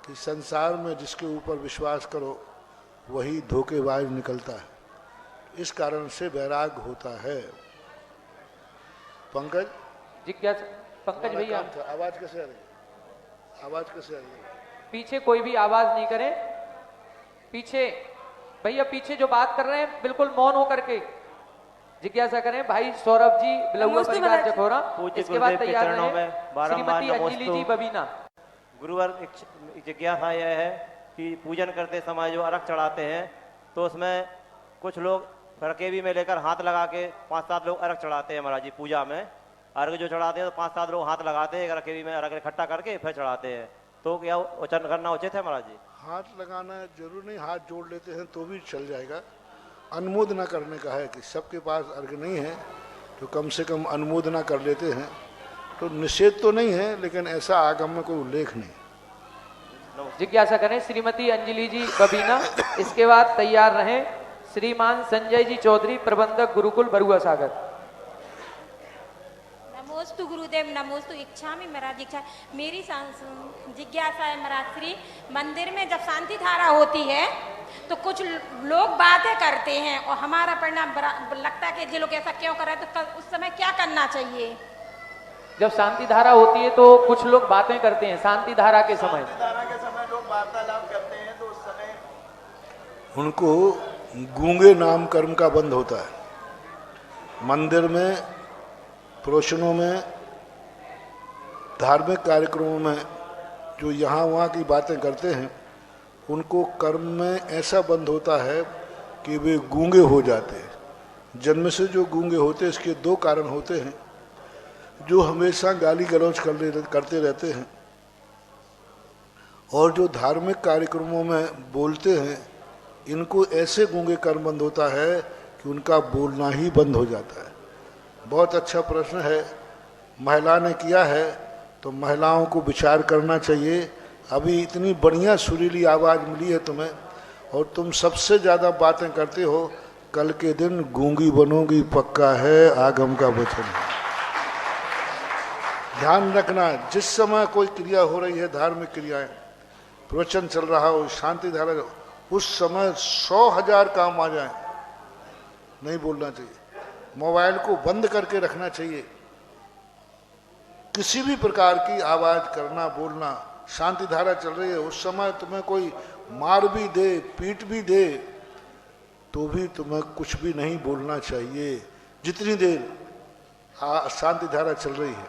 कि संसार में जिसके ऊपर विश्वास करो वही धोखेबाज निकलता है। इस कारण से वैराग्य होता है। पंकज, जिज्ञासा, पंकज भैया आवाज कैसे आ रही है? आवाज कैसे आ रही है? पीछे कोई भी आवाज नहीं करे। पीछे भैया, पीछे जो बात कर रहे हैं बिल्कुल मौन होकर के जिज्ञासा करें। भाई सौरभ जी, बिलौआ परिवार जखोरा। इसके बाद तैयार रहे श्रीमती अंजलि जी, बबीना। गुरुवर, जिज्ञासा यह है कि पूजन करते समय जो अर्घ चढ़ाते हैं तो उसमें कुछ लोग रकेबी में लेकर हाथ लगा के 5-7 लोग अर्घ चढ़ाते हैं महाराज जी। पूजा में अर्घ जो चढ़ाते हैं तो 5-7 लोग हाथ लगाते हैं रकेबी में, अर्घ इकट्ठा करके फिर चढ़ाते हैं। तो क्या उच्चारण करना उचित है महाराज जी? हाथ लगाना जरूर नहीं, हाथ जोड़ लेते हैं तो भी चल जाएगा। अनुमोद न करने का है कि सबके पास अर्घ नहीं है तो कम से कम अनुमोदना कर लेते हैं। तो निषेध तो नहीं है, लेकिन ऐसा आगम में कोई उल्लेख नहीं। जिज्ञासा करें श्रीमती अंजलि जी बबीना। इसके बाद तैयार रहें श्रीमान संजय जी चौधरी, प्रबंधक गुरुकुल बरुआ सागर। नमोस्तु गुरुदेव, नमोस्तु। इच्छा में महाराज इच्छा मेरी जिज्ञासा है महाराज श्री, मंदिर में जब शांति धारा होती है तो कुछ लोग बातें करते हैं और हमारा परिणाम लगता है कि ये लोग ऐसा क्यों कर रहे हैं, तो उस समय क्या करना चाहिए? जब शांति धारा होती है तो कुछ लोग बातें करते हैं, शांति धारा के समय लोग वार्तालाप करते हैं, तो उस समय उनको गूंगे नाम कर्म का बंद होता है। मंदिर में, प्रवचनों में, धार्मिक कार्यक्रमों में जो यहाँ वहाँ की बातें करते हैं, उनको कर्म में ऐसा बंद होता है कि वे गूंगे हो जाते हैं। जन्म से जो गूंगे होते हैं, इसके दो कारण होते हैं। जो हमेशा गाली गलौज करते रहते हैं और जो धार्मिक कार्यक्रमों में बोलते हैं, इनको ऐसे गूंगे कर्म बंद होता है कि उनका बोलना ही बंद हो जाता है। बहुत अच्छा प्रश्न है, महिला ने किया है, तो महिलाओं को विचार करना चाहिए। अभी इतनी बढ़िया सुरीली आवाज़ मिली है तुम्हें, और तुम सबसे ज़्यादा बातें करते हो, कल के दिन गूंगी बनोगी पक्का है, आगम का वचन है। ध्यान रखना, जिस समय कोई क्रिया हो रही है, धार्मिक क्रियाएं, प्रवचन चल रहा हो, शांति धारा, उस समय 100,000 काम आ जाए, नहीं बोलना चाहिए। मोबाइल को बंद करके रखना चाहिए। किसी भी प्रकार की आवाज करना, बोलना, शांति धारा चल रही है, उस समय तुम्हें कोई मार भी दे, पीट भी दे, तो भी तुम्हें कुछ भी नहीं बोलना चाहिए। जितनी देर शांति धारा चल रही है,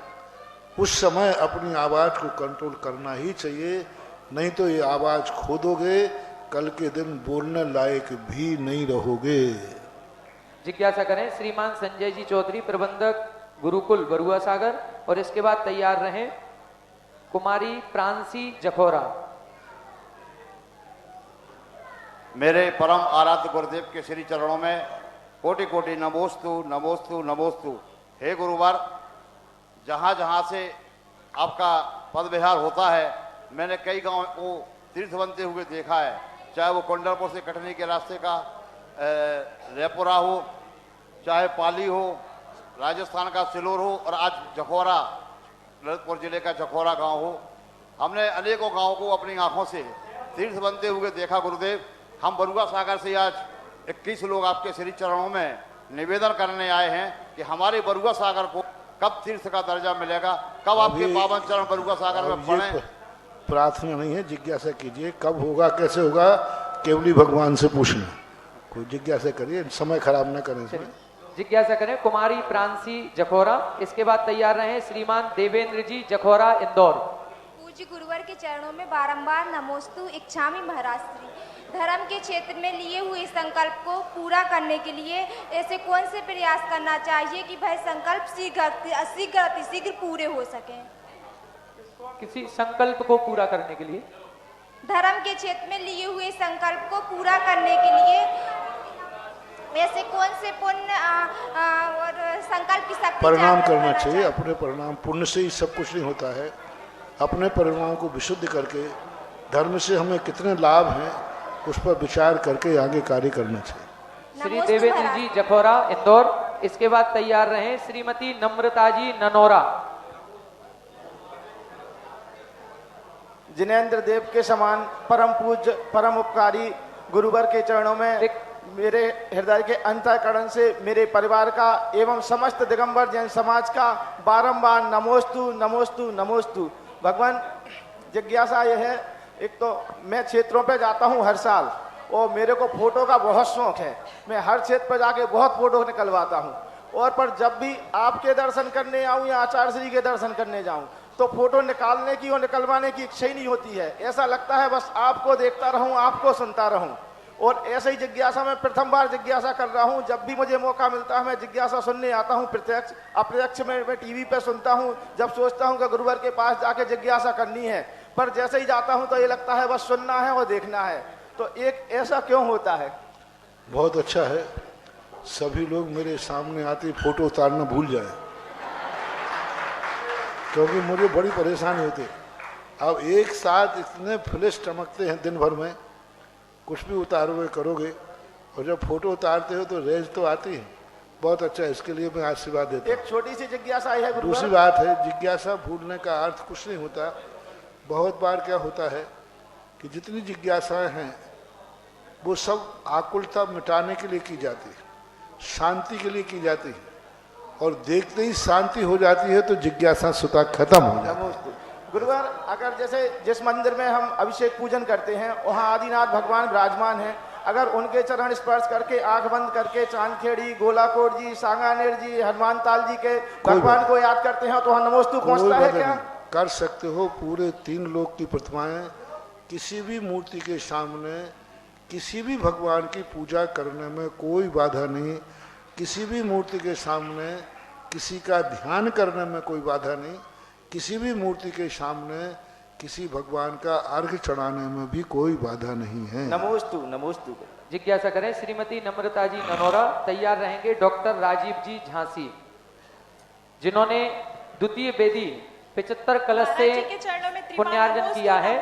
उस समय अपनी आवाज को कंट्रोल करना ही चाहिए, नहीं तो ये आवाज खो दोगे, कल के दिन बोलने लायक भी नहीं रहोगे। जिज्ञासा करें श्रीमान संजय जी चौधरी, प्रबंधक गुरुकुल बरुआ सागर। और इसके बाद तैयार रहें कुमारी प्रांसी जखोरा। मेरे परम आराध्य गुरुदेव के श्री चरणों में कोटि कोटि नमोस्तु नमोस्तु नमोस्तु। हे गुरुवर, जहाँ जहाँ से आपका पद विहार होता है, मैंने कई गांव को तीर्थ बनते हुए देखा है, चाहे वो कुंडलपुर से कटनी के रास्ते का रेपुरा हो, चाहे पाली हो, राजस्थान का सिलोर हो, और आज जखौरा, ललितपुर जिले का जखौरा गांव हो। हमने अनेकों गांवों को अपनी आंखों से तीर्थ बनते हुए देखा गुरुदेव। हम बरुआ सागर से आज 21 लोग आपके श्री चरणों में निवेदन करने आए हैं कि हमारे बरुआ सागर को कब तीर्थ का दर्जा मिलेगा, कब आपके पावन चरण बरुआ सागर में पड़े। प्रार्थना नहीं है, जिज्ञासा कीजिए, कब होगा, कैसे होगा, केवली भगवान से पूछना। कोई जिज्ञासा करिए, समय खराब न करें इसमें। जिज्ञासा करें कुमारी प्रांसी जखोरा। इसके बाद तैयार रहे श्रीमान देवेंद्र जी जखोरा, इंदौर। पूज्य गुरुवर के चरणों में बारंबार नमोस्तु इच्छामि महाराज श्री। धर्म के क्षेत्र में लिए हुए संकल्प को पूरा करने के लिए ऐसे कौन से प्रयास करना चाहिए कि भाई संकल्प शीघ्र पूरे हो सके? किसी संकल्प को पूरा करने के लिए, धर्म के क्षेत्र में लिए हुए संकल्प को पूरा करने के लिए ऐसे कौन से पुण्य और संकल्प की शक्ति परिणाम करना चाहिए। अपने परिणाम, पुण्य से ही सब कुछ नहीं होता है। अपने परिणाम को विशुद्ध करके धर्म से हमें कितने लाभ हैं, उस पर विचार करके आगे कार्य करना चाहिए। श्री देवेंद्र जी जखौरा, इंदौर। इसके बाद तैयार रहे श्रीमती नम्रता जी ननौरा। जिनेन्द्र देव के समान परम पूज्य, परम उपकारी गुरुवर के चरणों में मेरे हृदय के अंतःकरण से मेरे परिवार का एवं समस्त दिगंबर जैन समाज का बारंबार नमोस्तु नमोस्तु नमोस्तु। भगवान, जिज्ञासा यह है, एक तो मैं क्षेत्रों पे जाता हूँ हर साल, और मेरे को फोटो का बहुत शौक है। मैं हर क्षेत्र पर जाके बहुत फोटो निकलवाता हूँ, और पर जब भी आपके दर्शन करने आऊँ या आचार्य श्री के दर्शन करने जाऊँ, तो फोटो निकालने की और निकलवाने की इच्छा ही नहीं होती है। ऐसा लगता है बस आपको देखता रहूं, आपको सुनता रहूं। और ऐसे ही जिज्ञासा में प्रथम बार जिज्ञासा कर रहा हूं। जब भी मुझे मौका मिलता है मैं जिज्ञासा सुनने आता हूं, प्रत्यक्ष अप्रत्यक्ष में मैं टीवी पे सुनता हूं। जब सोचता हूं कि गुरुवर के पास जाके जिज्ञासा करनी है, पर जैसे ही जाता हूं तो ये लगता है बस सुनना है और देखना है। तो एक ऐसा क्यों होता है? बहुत अच्छा है। सभी लोग मेरे सामने आते फोटो उतारना भूल जाए, क्योंकि मुझे बड़ी परेशानी होती है। अब एक साथ इतने फ्लैश चमकते हैं दिन भर में, कुछ भी उतारोगे करोगे, और जब फोटो उतारते हो तो रेंज तो आती है। बहुत अच्छा है, इसके लिए मैं आशीर्वाद देता हूँ। एक छोटी सी जिज्ञासा है गुरुवर। दूसरी बात है, जिज्ञासा भूलने का अर्थ कुछ नहीं होता। बहुत बार क्या होता है कि जितनी जिज्ञासाएं हैं वो सब आकुलता मिटाने के लिए की जाती है, शांति के लिए की जाती है, और देखते ही शांति हो जाती है तो जिज्ञासा स्वतः खत्म हो जाती है। गुरुवर, अगर जैसे जिस मंदिर में हम अभिषेक पूजन करते हैं वहाँ आदिनाथ भगवान विराजमान हैं, अगर उनके चरण स्पर्श करके आंख बंद करके चांदखेड़ी, गोलाकोट जी, सांगानेर जी, हनुमान ताल जी के भगवान को याद करते हैं तो वहाँ नमोस्तु पहुँचता है क्या? कर सकते हो। पूरे 3 लोक की प्रतिमाएं किसी भी मूर्ति के सामने किसी भी भगवान की पूजा करने में कोई बाधा नहीं, किसी भी मूर्ति के सामने किसी का ध्यान करने में कोई बाधा नहीं, किसी भी मूर्ति के सामने किसी भगवान का अर्घ चढ़ाने में भी कोई बाधा नहीं है। नमोस्तु नमोस्तु। जिज्ञासा करें श्रीमती नम्रता जी ननौरा। तैयार रहेंगे डॉक्टर राजीव जी झांसी, जिन्होंने द्वितीय वेदी 75 कलश से पुण्यार्जन किया है।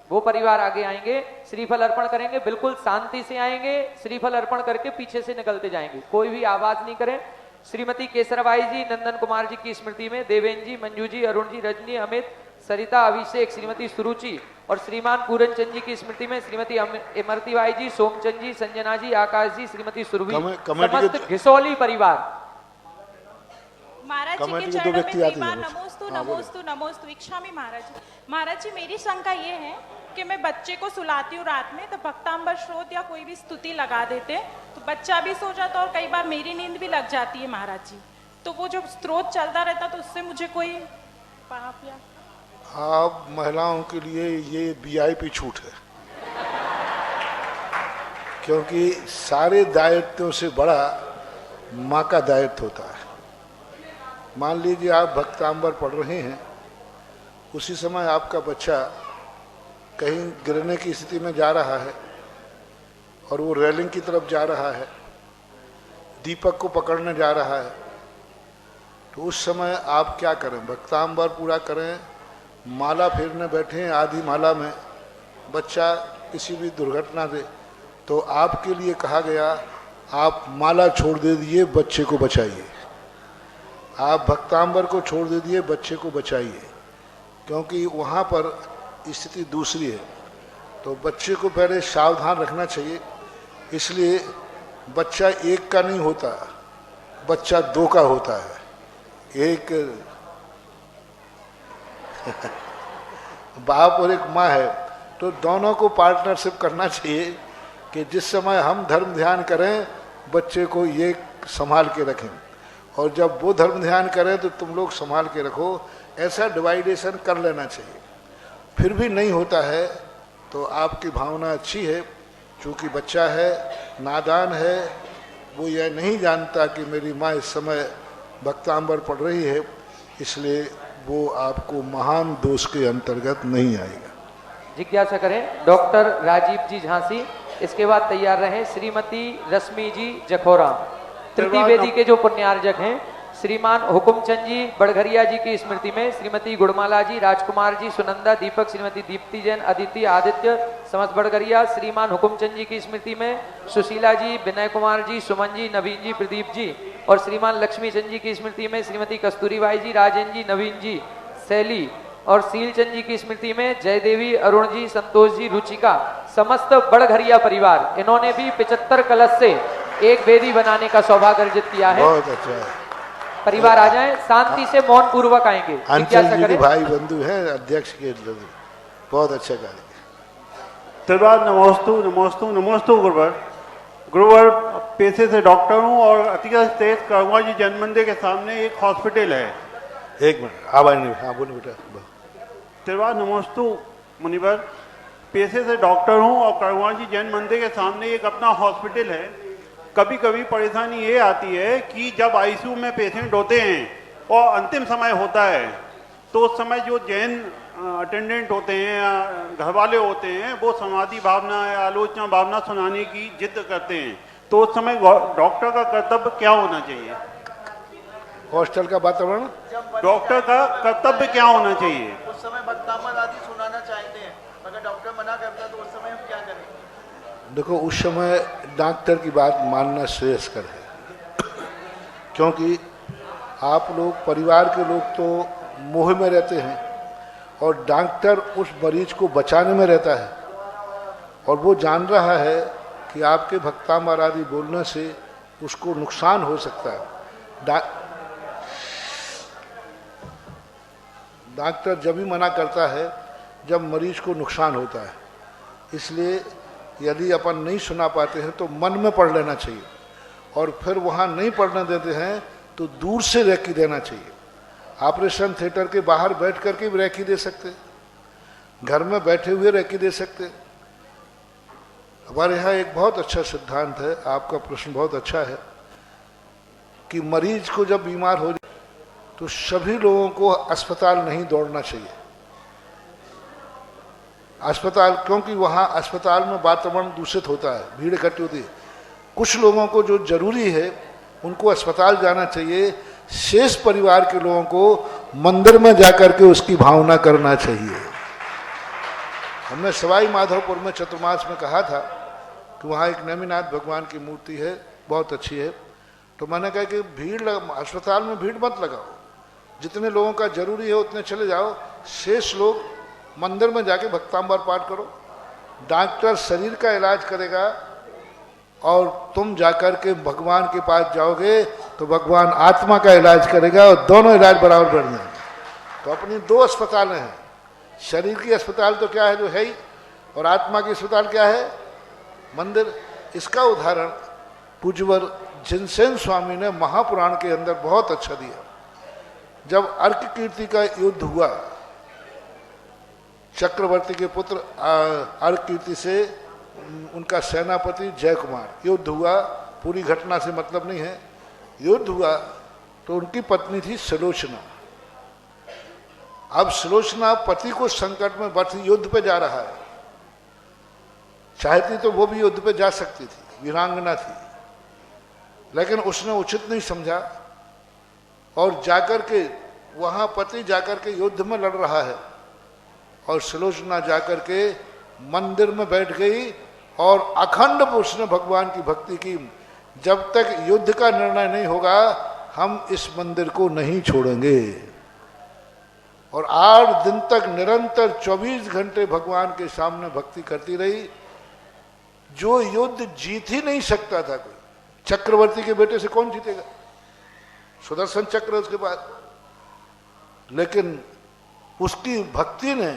वो परिवार आगे आएंगे, श्रीफल अर्पण करेंगे। बिल्कुल शांति से आएंगे, श्रीफल अर्पण करके पीछे से निकलते जाएंगे, कोई भी आवाज नहीं करें। श्रीमती केसरबाई जी नंदन कुमार जी की स्मृति में देवेन जी, मंजू जी, अरुण जी, रजनी, अमित, सरिता, अभिषेक, श्रीमती सुरुचि और श्रीमान पूरनचंद जी की स्मृति में श्रीमती इमरती जी, सोमचंद जी, संजना जी, आकाश जी, श्रीमती सुरभि, समस्त घिसौली परिवार। महाराज जी के चरणों में त्रिबार नमोस्तु नमोस्तु नमोस्तु इच्छामि। महाराज जी मेरी शंका ये है कि मैं बच्चे को सुलाती हूँ रात में, तो भक्तांबर श्रोत या कोई भी स्तुति लगा देते तो बच्चा भी सो जाता और कई बार मेरी नींद भी लग जाती है महाराज जी। तो वो जो स्त्रोत चलता रहता तो उससे मुझे कोई पाप या? आप महिलाओं के लिए ये VIP छूट है, क्योंकि सारे दायित्वों से बड़ा माँ का दायित्व होता है। मान लीजिए आप भक्तांबर पढ़ रहे हैं, उसी समय आपका बच्चा कहीं गिरने की स्थिति में जा रहा है और वो रेलिंग की तरफ जा रहा है, दीपक को पकड़ने जा रहा है, तो उस समय आप क्या करें? भक्तांबर पूरा करें, माला फेरने बैठे हैं आधी माला में, बच्चा किसी भी दुर्घटना से, तो आपके लिए कहा गया आप माला छोड़ दे दिए, बच्चे को बचाइए। आप भक्तांबर को छोड़ दे दिए, बच्चे को बचाइए, क्योंकि वहाँ पर स्थिति दूसरी है। तो बच्चे को पहले सावधान रखना चाहिए। इसलिए बच्चा एक का नहीं होता, बच्चा 2 का होता है। एक बाप और एक माँ है, तो दोनों को पार्टनरशिप करना चाहिए कि जिस समय हम धर्म ध्यान करें बच्चे को ये संभाल के रखें, और जब वो धर्म ध्यान करें तो तुम लोग संभाल के रखो। ऐसा डिवाइडेशन कर लेना चाहिए। फिर भी नहीं होता है तो आपकी भावना अच्छी है, चूँकि बच्चा है, नादान है, वो यह नहीं जानता कि मेरी माँ इस समय भक्तांबर पढ़ रही है, इसलिए वो आपको महान दोष के अंतर्गत नहीं आएगा। जिज्ञासा करें डॉक्टर राजीव जी झांसी। इसके बाद तैयार रहे श्रीमती रश्मि जी जखौरा। तृतीय वेदी के जो पुण्यार्जक हैं श्रीमान हुकुमचंद जी बड़घरिया जी की स्मृति में श्रीमती गुड़माला जी, राजकुमार जी, सुनंदा, दीपक, श्रीमती दीप्ति जैन, अदिति, आदित्य, समस्त बड़घरिया। श्रीमान हुकुमचंद जी की स्मृति में सुशीला जी, विनय कुमार जी, सुमन जी, नवीन जी, प्रदीप जी, और श्रीमान लक्ष्मी चंद जी की स्मृति में श्रीमती कस्तूरीबाई जी, राजेंद्र जी, नवीन जी, शैली, और सीलचंद जी की स्मृति में जयदेवी, अरुण जी, संतोष जी, रुचिका, समस्त बड़घरिया परिवार। इन्होंने भी 75 कलश से एक वेदी बनाने का सौभाग्य अर्जित किया है। बहुत अच्छा है। परिवार आ जाएं, शांति से मौन पूर्वक आएंगे। अंचल जी के भाई बंधु हैं अध्यक्ष के, बहुत अच्छा कार्य। त्रिवार नमोस्तु नमोस्तु नमोस्तु। गुरुवर पेशे से डॉक्टर हूँ और अतिगत तेज करुणा जी जैन मंदिर के सामने एक हॉस्पिटल है। एक मिनट, आवाज नहीं, हाँ बोलो बेटा। त्रिवार नमोस्तु मुनिवर, पेशे से डॉक्टर हूँ और करुणा जी जैन मंदिर के सामने एक अपना हॉस्पिटल है। कभी कभी परेशानी ये आती है कि जब ICU में पेशेंट होते हैं और अंतिम समय होता है, तो उस समय जो जैन अटेंडेंट होते हैं या घर वाले होते हैं वो समाधि भावना या आलोचना भावना सुनाने की जिद करते हैं, तो उस समय डॉक्टर का कर्तव्य क्या होना चाहिए? हॉस्टल का वातावरण, डॉक्टर का कर्तव्य क्या होना चाहिए? उस समय वक्तामर आदि सुनाना चाहते हैं, अगर डॉक्टर मना करता है तो उस समय हम क्या करें? देखो, उस समय डॉक्टर की बात मानना श्रेयस्कर है, क्योंकि आप लोग, परिवार के लोग तो मोह में रहते हैं और डॉक्टर उस मरीज को बचाने में रहता है, और वो जान रहा है कि आपके भक्तामर आदि बोलने से उसको नुकसान हो सकता है। डॉक्टर जब भी मना करता है जब मरीज को नुकसान होता है, इसलिए यदि अपन नहीं सुना पाते हैं तो मन में पढ़ लेना चाहिए, और फिर वहाँ नहीं पढ़ने देते हैं तो दूर से रेकी देना चाहिए। ऑपरेशन थिएटर के बाहर बैठ करके भी रेकी दे सकते, घर में बैठे हुए रेकी दे सकते। हमारे यहाँ एक बहुत अच्छा सिद्धांत है, आपका प्रश्न बहुत अच्छा है, कि मरीज को जब बीमार हो जाए तो सभी लोगों को अस्पताल नहीं दौड़ना चाहिए। अस्पताल, क्योंकि वहाँ अस्पताल में वातावरण दूषित होता है, भीड़ इकट्ठी होती है। कुछ लोगों को जो जरूरी है उनको अस्पताल जाना चाहिए, शेष परिवार के लोगों को मंदिर में जाकर के उसकी भावना करना चाहिए। हमने सवाई माधोपुर में चतुर्मास में कहा था कि वहाँ एक नेमिनाथ भगवान की मूर्ति है, बहुत अच्छी है, तो मैंने कहा कि अस्पताल में भीड़ मत लगाओ, जितने लोगों का जरूरी है उतने चले जाओ, शेष लोग मंदिर में जाके भक्तांबर पाठ करो। डॉक्टर शरीर का इलाज करेगा और तुम जाकर के भगवान के पास जाओगे तो भगवान आत्मा का इलाज करेगा, और दोनों इलाज बराबर बढ़ जाएंगे। तो अपनी दो अस्पताल हैं, शरीर की अस्पताल तो क्या है, जो है ही, और आत्मा की अस्पताल क्या है, मंदिर। इसका उदाहरण पूज्यवर जिनसेन स्वामी ने महापुराण के अंदर बहुत अच्छा दिया। जब अर्क कीर्ति का युद्ध हुआ, चक्रवर्ती के पुत्र अर्क कीर्ति से उनका सेनापति जय कुमार, युद्ध हुआ, पूरी घटना से मतलब नहीं है, युद्ध हुआ तो उनकी पत्नी थी सुलोचना। अब सुलोचना पति को संकट में पति युद्ध पे जा रहा है, चाहती तो वो भी युद्ध पे जा सकती थी, वीरांगना थी, लेकिन उसने उचित नहीं समझा और जाकर के वहां पति जाकर के युद्ध में लड़ रहा है और सुलोचना जाकर के मंदिर में बैठ गई और अखंड उसने भगवान की भक्ति की। जब तक युद्ध का निर्णय नहीं होगा हम इस मंदिर को नहीं छोड़ेंगे। और 8 दिन तक निरंतर 24 घंटे भगवान के सामने भक्ति करती रही। जो युद्ध जीत ही नहीं सकता था कोई, चक्रवर्ती के बेटे से कौन जीतेगा, सुदर्शन चक्र उसके पास, लेकिन उसकी भक्ति ने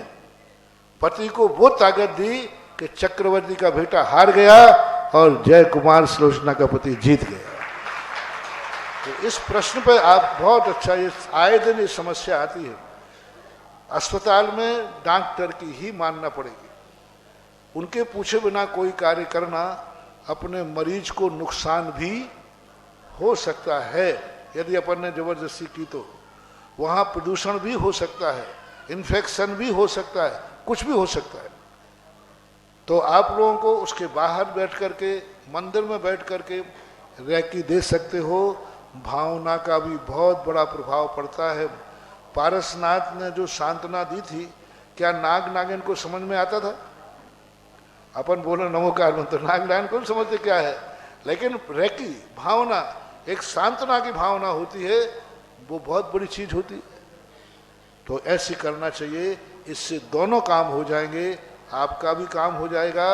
पति को वो ताकत दी कि चक्रवर्ती का बेटा हार गया और जय कुमार सुलोचना का पति जीत गया। तो इस प्रश्न पर आप बहुत अच्छा, ये आए दिन ये समस्या आती है, अस्पताल में डॉक्टर की ही मानना पड़ेगी, उनके पूछे बिना कोई कार्य करना अपने मरीज को नुकसान भी हो सकता है। यदि अपन ने जबरदस्ती की तो वहाँ प्रदूषण भी हो सकता है, इन्फेक्शन भी हो सकता है, कुछ भी हो सकता है। तो आप लोगों को उसके बाहर बैठ करके, मंदिर में बैठ करके रेकी दे सकते हो। भावना का भी बहुत बड़ा प्रभाव पड़ता है। पारसनाथ ने जो सांत्वना दी थी, क्या नाग नागिन को समझ में आता था? अपन बोले नमोकार मंत्र, नाग नागिन को समझते क्या है, लेकिन रेकी भावना, एक सांत्वना की भावना होती है, वो बहुत बड़ी चीज होती है। तो ऐसे करना चाहिए, इससे दोनों काम हो जाएंगे, आपका भी काम हो जाएगा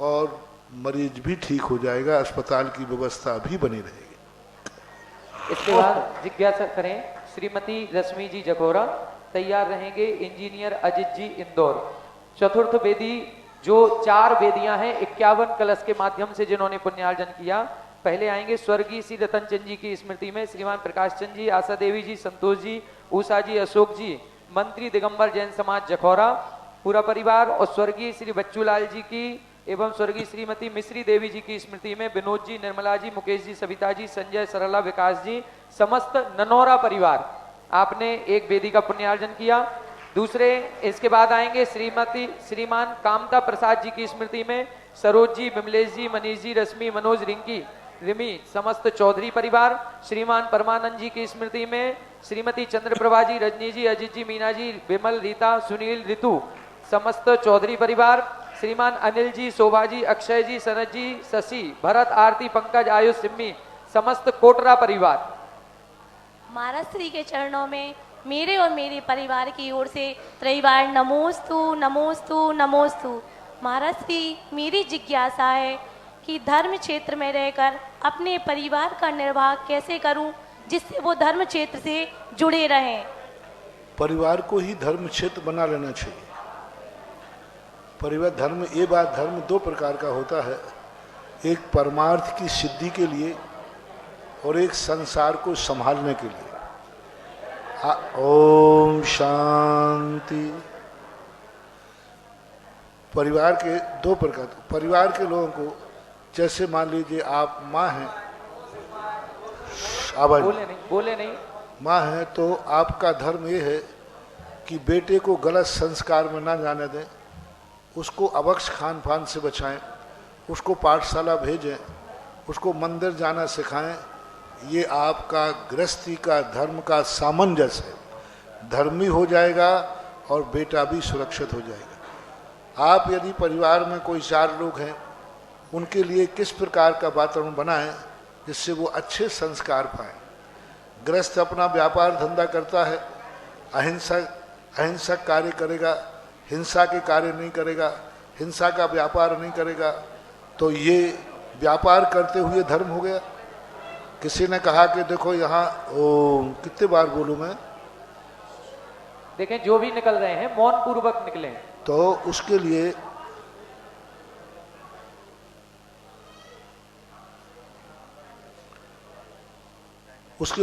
और मरीज भी ठीक हो जाएगा, अस्पताल की व्यवस्था भी बनी रहेगी। इसके बाद जिज्ञासा करें श्रीमती रश्मि जी जकोरा, तैयार रहेंगे इंजीनियर अजित जी इंदौर। चतुर्थ वेदी, जो 4 वेदियां हैं 51 कलश के माध्यम से जिन्होंने पुण्यार्जन किया, पहले आएंगे स्वर्गीय श्री रतन चंद जी की स्मृति में श्रीमान प्रकाश चंद जी, आशा देवी जी, संतोष जी, उषा जी, अशोक जी, मंत्री दिगंबर जैन समाज जखौरा पूरा परिवार, और स्वर्गीय श्री बच्चूलाल जी की एवं स्वर्गीय श्रीमती मिश्री देवी जी की स्मृति में विनोद जी, निर्मला जी, मुकेश जी, सविता जी, संजय, सरला, विकास जी, समस्त ननौरा परिवार, आपने एक वेदी का पुण्यार्जन किया। दूसरे इसके बाद आएंगे श्रीमान कामता प्रसाद जी की स्मृति में सरोज जी, विमलेश जी, मनीष जी, रश्मि, मनोज, रिंकी, रिमी, समस्त चौधरी परिवार। श्रीमान परमानंद जी की स्मृति में श्रीमती चंद्रप्रभा जी, रजनी जी, अजित जी, मीना जी, विमल, रीता, सुनील, ऋतु, समस्त चौधरी परिवार। श्रीमान अनिल जी, शोभा जी, अक्षय जी, सनत जी, शशि, भरत, आरती, पंकज, आयुष, सिम्मी, समस्त कोटरा परिवार। महाराज श्री के चरणों में मेरे और मेरे परिवार की ओर से त्रैवार नमोस्तु नमोस्तु नमोस्तु। महाराज श्री, मेरी जिज्ञासा है कि धर्म क्षेत्र में रहकर अपने परिवार का निर्वाह कैसे करूं जिससे वो धर्म क्षेत्र से जुड़े रहें। परिवार को ही धर्म क्षेत्र बना लेना चाहिए। परिवार धर्म, ये बात, धर्म दो प्रकार का होता है, एक परमार्थ की सिद्धि के लिए और एक संसार को संभालने के लिए। ओम शांति। परिवार के दो प्रकार, परिवार के लोगों को, जैसे मान लीजिए आप माँ हैं, आवाज बोले नहीं माँ हैं, तो आपका धर्म ये है कि बेटे को गलत संस्कार में ना जाने दें, उसको अवक्ष खान पान से बचाएं, उसको पाठशाला भेजें, उसको मंदिर जाना सिखाएं। ये आपका गृहस्थी का धर्म का सामंजस्य है। धर्मी हो जाएगा और बेटा भी सुरक्षित हो जाएगा। आप यदि परिवार में कोई 4 लोग हैं, उनके लिए किस प्रकार का वातावरण बनाएं जिससे वो अच्छे संस्कार पाएं। गृहस्थ अपना व्यापार धंधा करता है, अहिंसक कार्य करेगा, हिंसा के कार्य नहीं करेगा, हिंसा का व्यापार नहीं करेगा, तो ये व्यापार करते हुए धर्म हो गया। किसी ने कहा कि देखो यहाँ, कितने बार बोलूं मैं, देखें जो भी निकल रहे हैं मौन पूर्वक निकले, तो उसके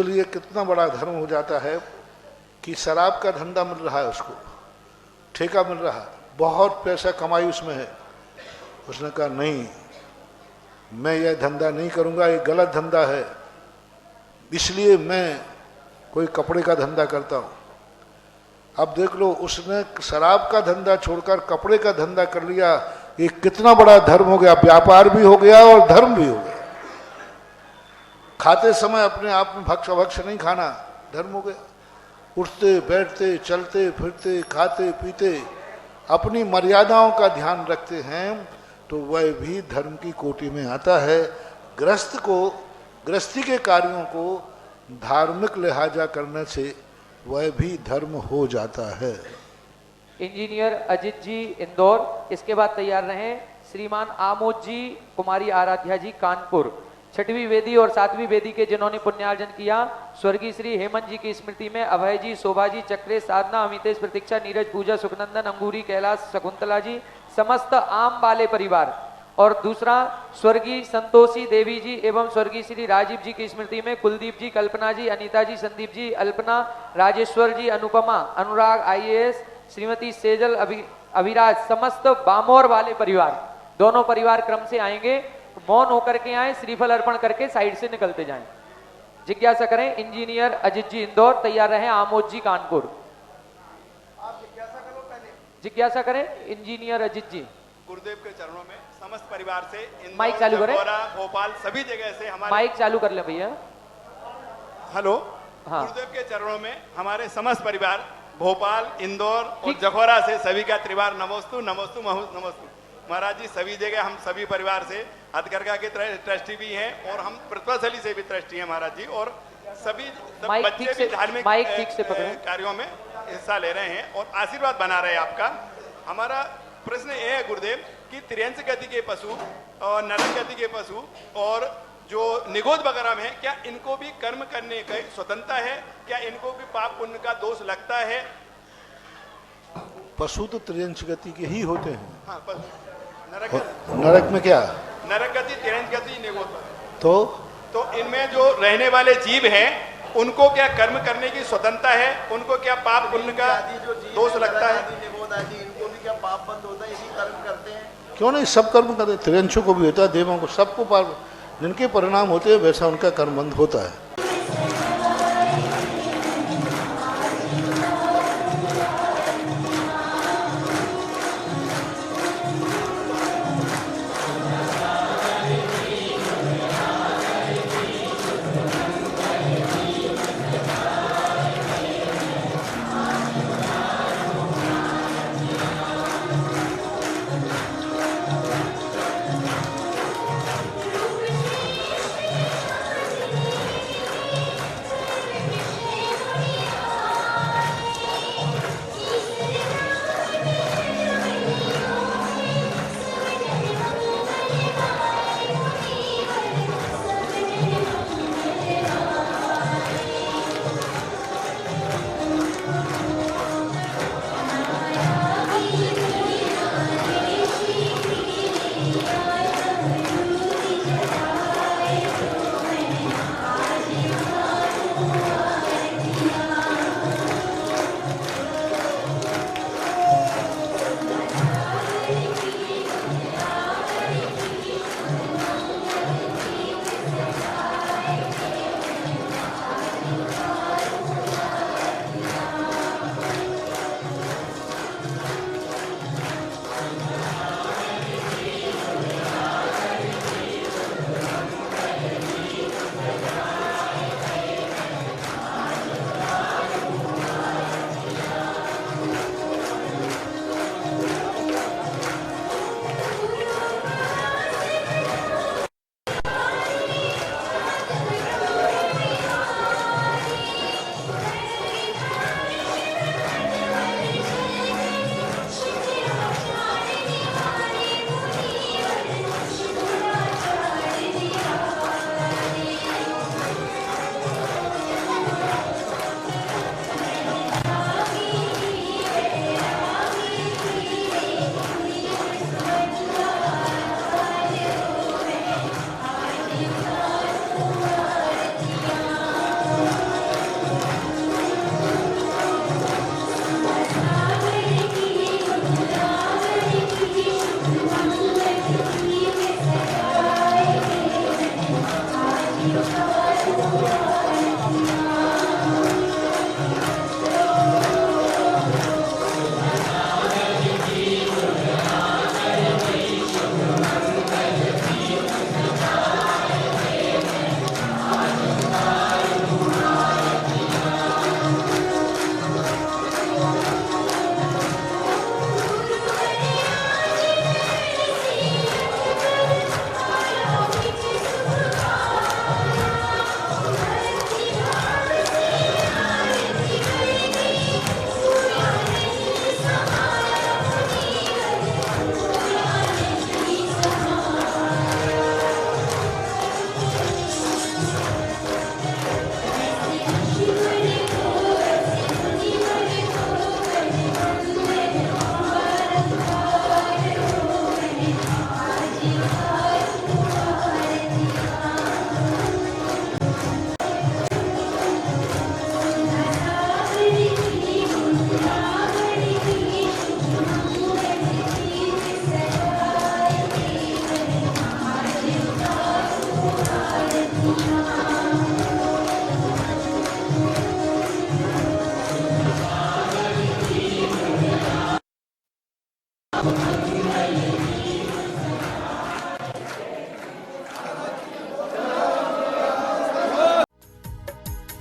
लिए कितना बड़ा धर्म हो जाता है कि शराब का धंधा मिल रहा है, उसको ठेका मिल रहा है, बहुत पैसा कमाई उसमें है। उसने कहा नहीं, मैं यह धंधा नहीं करूंगा, ये गलत धंधा है, इसलिए मैं कोई कपड़े का धंधा करता हूं। अब देख लो, उसने शराब का धंधा छोड़कर कपड़े का धंधा कर लिया। ये कितना बड़ा धर्म हो गया, व्यापार भी हो गया और धर्म भी हो गया। खाते समय अपने आप में भक्ष अभक्ष नहीं खाना, धर्म हो गया। उठते बैठते चलते फिरते खाते पीते अपनी मर्यादाओं का ध्यान रखते हैं, तो वह भी धर्म की कोटि में आता है। गृहस्थी के कार्यों को धार्मिक लिहाजा करने से वह भी धर्म हो जाता है। इंजीनियर अजित जी इंदौर, इसके बाद तैयार रहें श्रीमान आमोद जी, कुमारी आराध्या जी कानपुर। 6वीं वेदी और 7वीं वेदी के जिन्होंने पुण्यार्जन किया, स्वर्गीय श्री हेमंत जी की स्मृति में अभय जी, शोभा जी, चक्रेश, साधना, अमितेश, प्रतीक्षा, नीरज, पूजा, सुखनंदन, अंगूरी, कैलाश, शकुंतला जी, समस्त आम वाले परिवार। और दूसरा स्वर्गीय संतोषी देवी जी एवं स्वर्गीय श्री राजीव जी की स्मृति में कुलदीप जी, कल्पना जी, अनीता जी, संदीप जी, अल्पना, राजेश्वर जी, अनुपमा, अनुराग, IAS, श्रीमती सेजल, अभिराज, समस्त बामोर वाले परिवार। दोनों परिवार क्रम से आएंगे, मौन होकर के आए, श्रीफल अर्पण करके साइड से निकलते जाएं। जिज्ञासा करें इंजीनियर अजित जी इंदौर, तैयार रहे आमोद जी कानपुर। जिज्ञासा करें इंजीनियर अजित जी। गुरुदेव के चरणों में समस्त परिवार से, माइक चालू करें, भोपाल, सभी जगह से हमारे, माइक चालू कर ले भैया। हेलो, हाँ। गुरुदेव के चरणों में हमारे समस्त परिवार भोपाल, इंदौर और जखौरा से सभी का त्रिवार नमोस्तु नमोस्तु नमोस्तु। महाराज जी, सभी जगह हम सभी परिवार से हथकरघा के ट्रस्टी भी हैं और हम प्रतिभाशाली से भी ट्रस्टी हैं महाराज जी, और सभी बच्चे भी धार्मिक कार्यों में हिस्सा ले रहे हैं और आशीर्वाद बना रहे हैं आपका। हमारा प्रश्न ये है गुरुदेव कि त्रियंश गति के पशु और नरक गति के पशु और जो निगोद वगैरह में है, क्या इनको भी कर्म करने की स्वतंत्रता है? क्या इनको भी पाप पुण्य का दोष लगता है? पशु तो त्रियंश गति के ही होते हैं। हाँ, नरक में क्या? नरक गति, त्रियंश गति, निगोद। तो इनमें जो रहने वाले जीव हैं, उनको क्या कर्म करने की स्वतंत्रता है? उनको क्या पाप पुण्य का दोष लगता है? इनको भी क्या पाप बंद होता है यदि कर्म करते हैं? क्यों नहीं, सब कर्म करते हैं। त्रियंशों को भी होता है, देवों को, सबको पाप, जिनके परिणाम होते हैं वैसा उनका कर्म बंद होता है।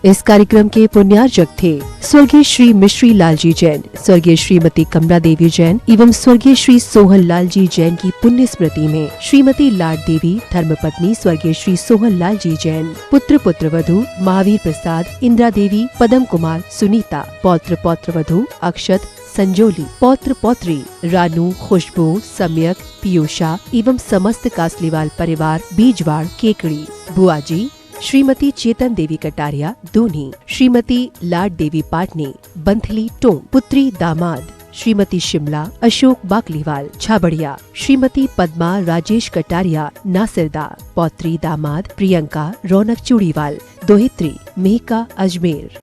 इस कार्यक्रम के पुण्यार्जक थे स्वर्गीय श्री मिश्री लालजी जैन, स्वर्गीय श्रीमती कमला देवी जैन एवं स्वर्गीय श्री सोहन लालजी जैन की पुण्य स्मृति में श्रीमती लाड देवी धर्मपत्नी स्वर्गीय श्री सोहन लालजी जैन, पुत्र पुत्रवधू महावीर प्रसाद, इंदिरा देवी, पदम कुमार, सुनीता, पौत्र पौत्रवधू अक्षत, संजोली, पौत्र पौत्री रानू, खुशबू, सम्यक, पीयूषा एवं समस्त कासलीवाल परिवार बीजवाड़ केकड़ी, बुआजी श्रीमती चेतन देवी कटारिया दूनी, श्रीमती लाड देवी पाटनी बंथली टोंक, पुत्री दामाद श्रीमती शिमला अशोक बाकलीवाल छाबड़िया, श्रीमती पद्मा राजेश कटारिया नासिरदा, पौत्री दामाद प्रियंका रौनक चूड़ीवाल, दोहित्री मेहका अजमेर।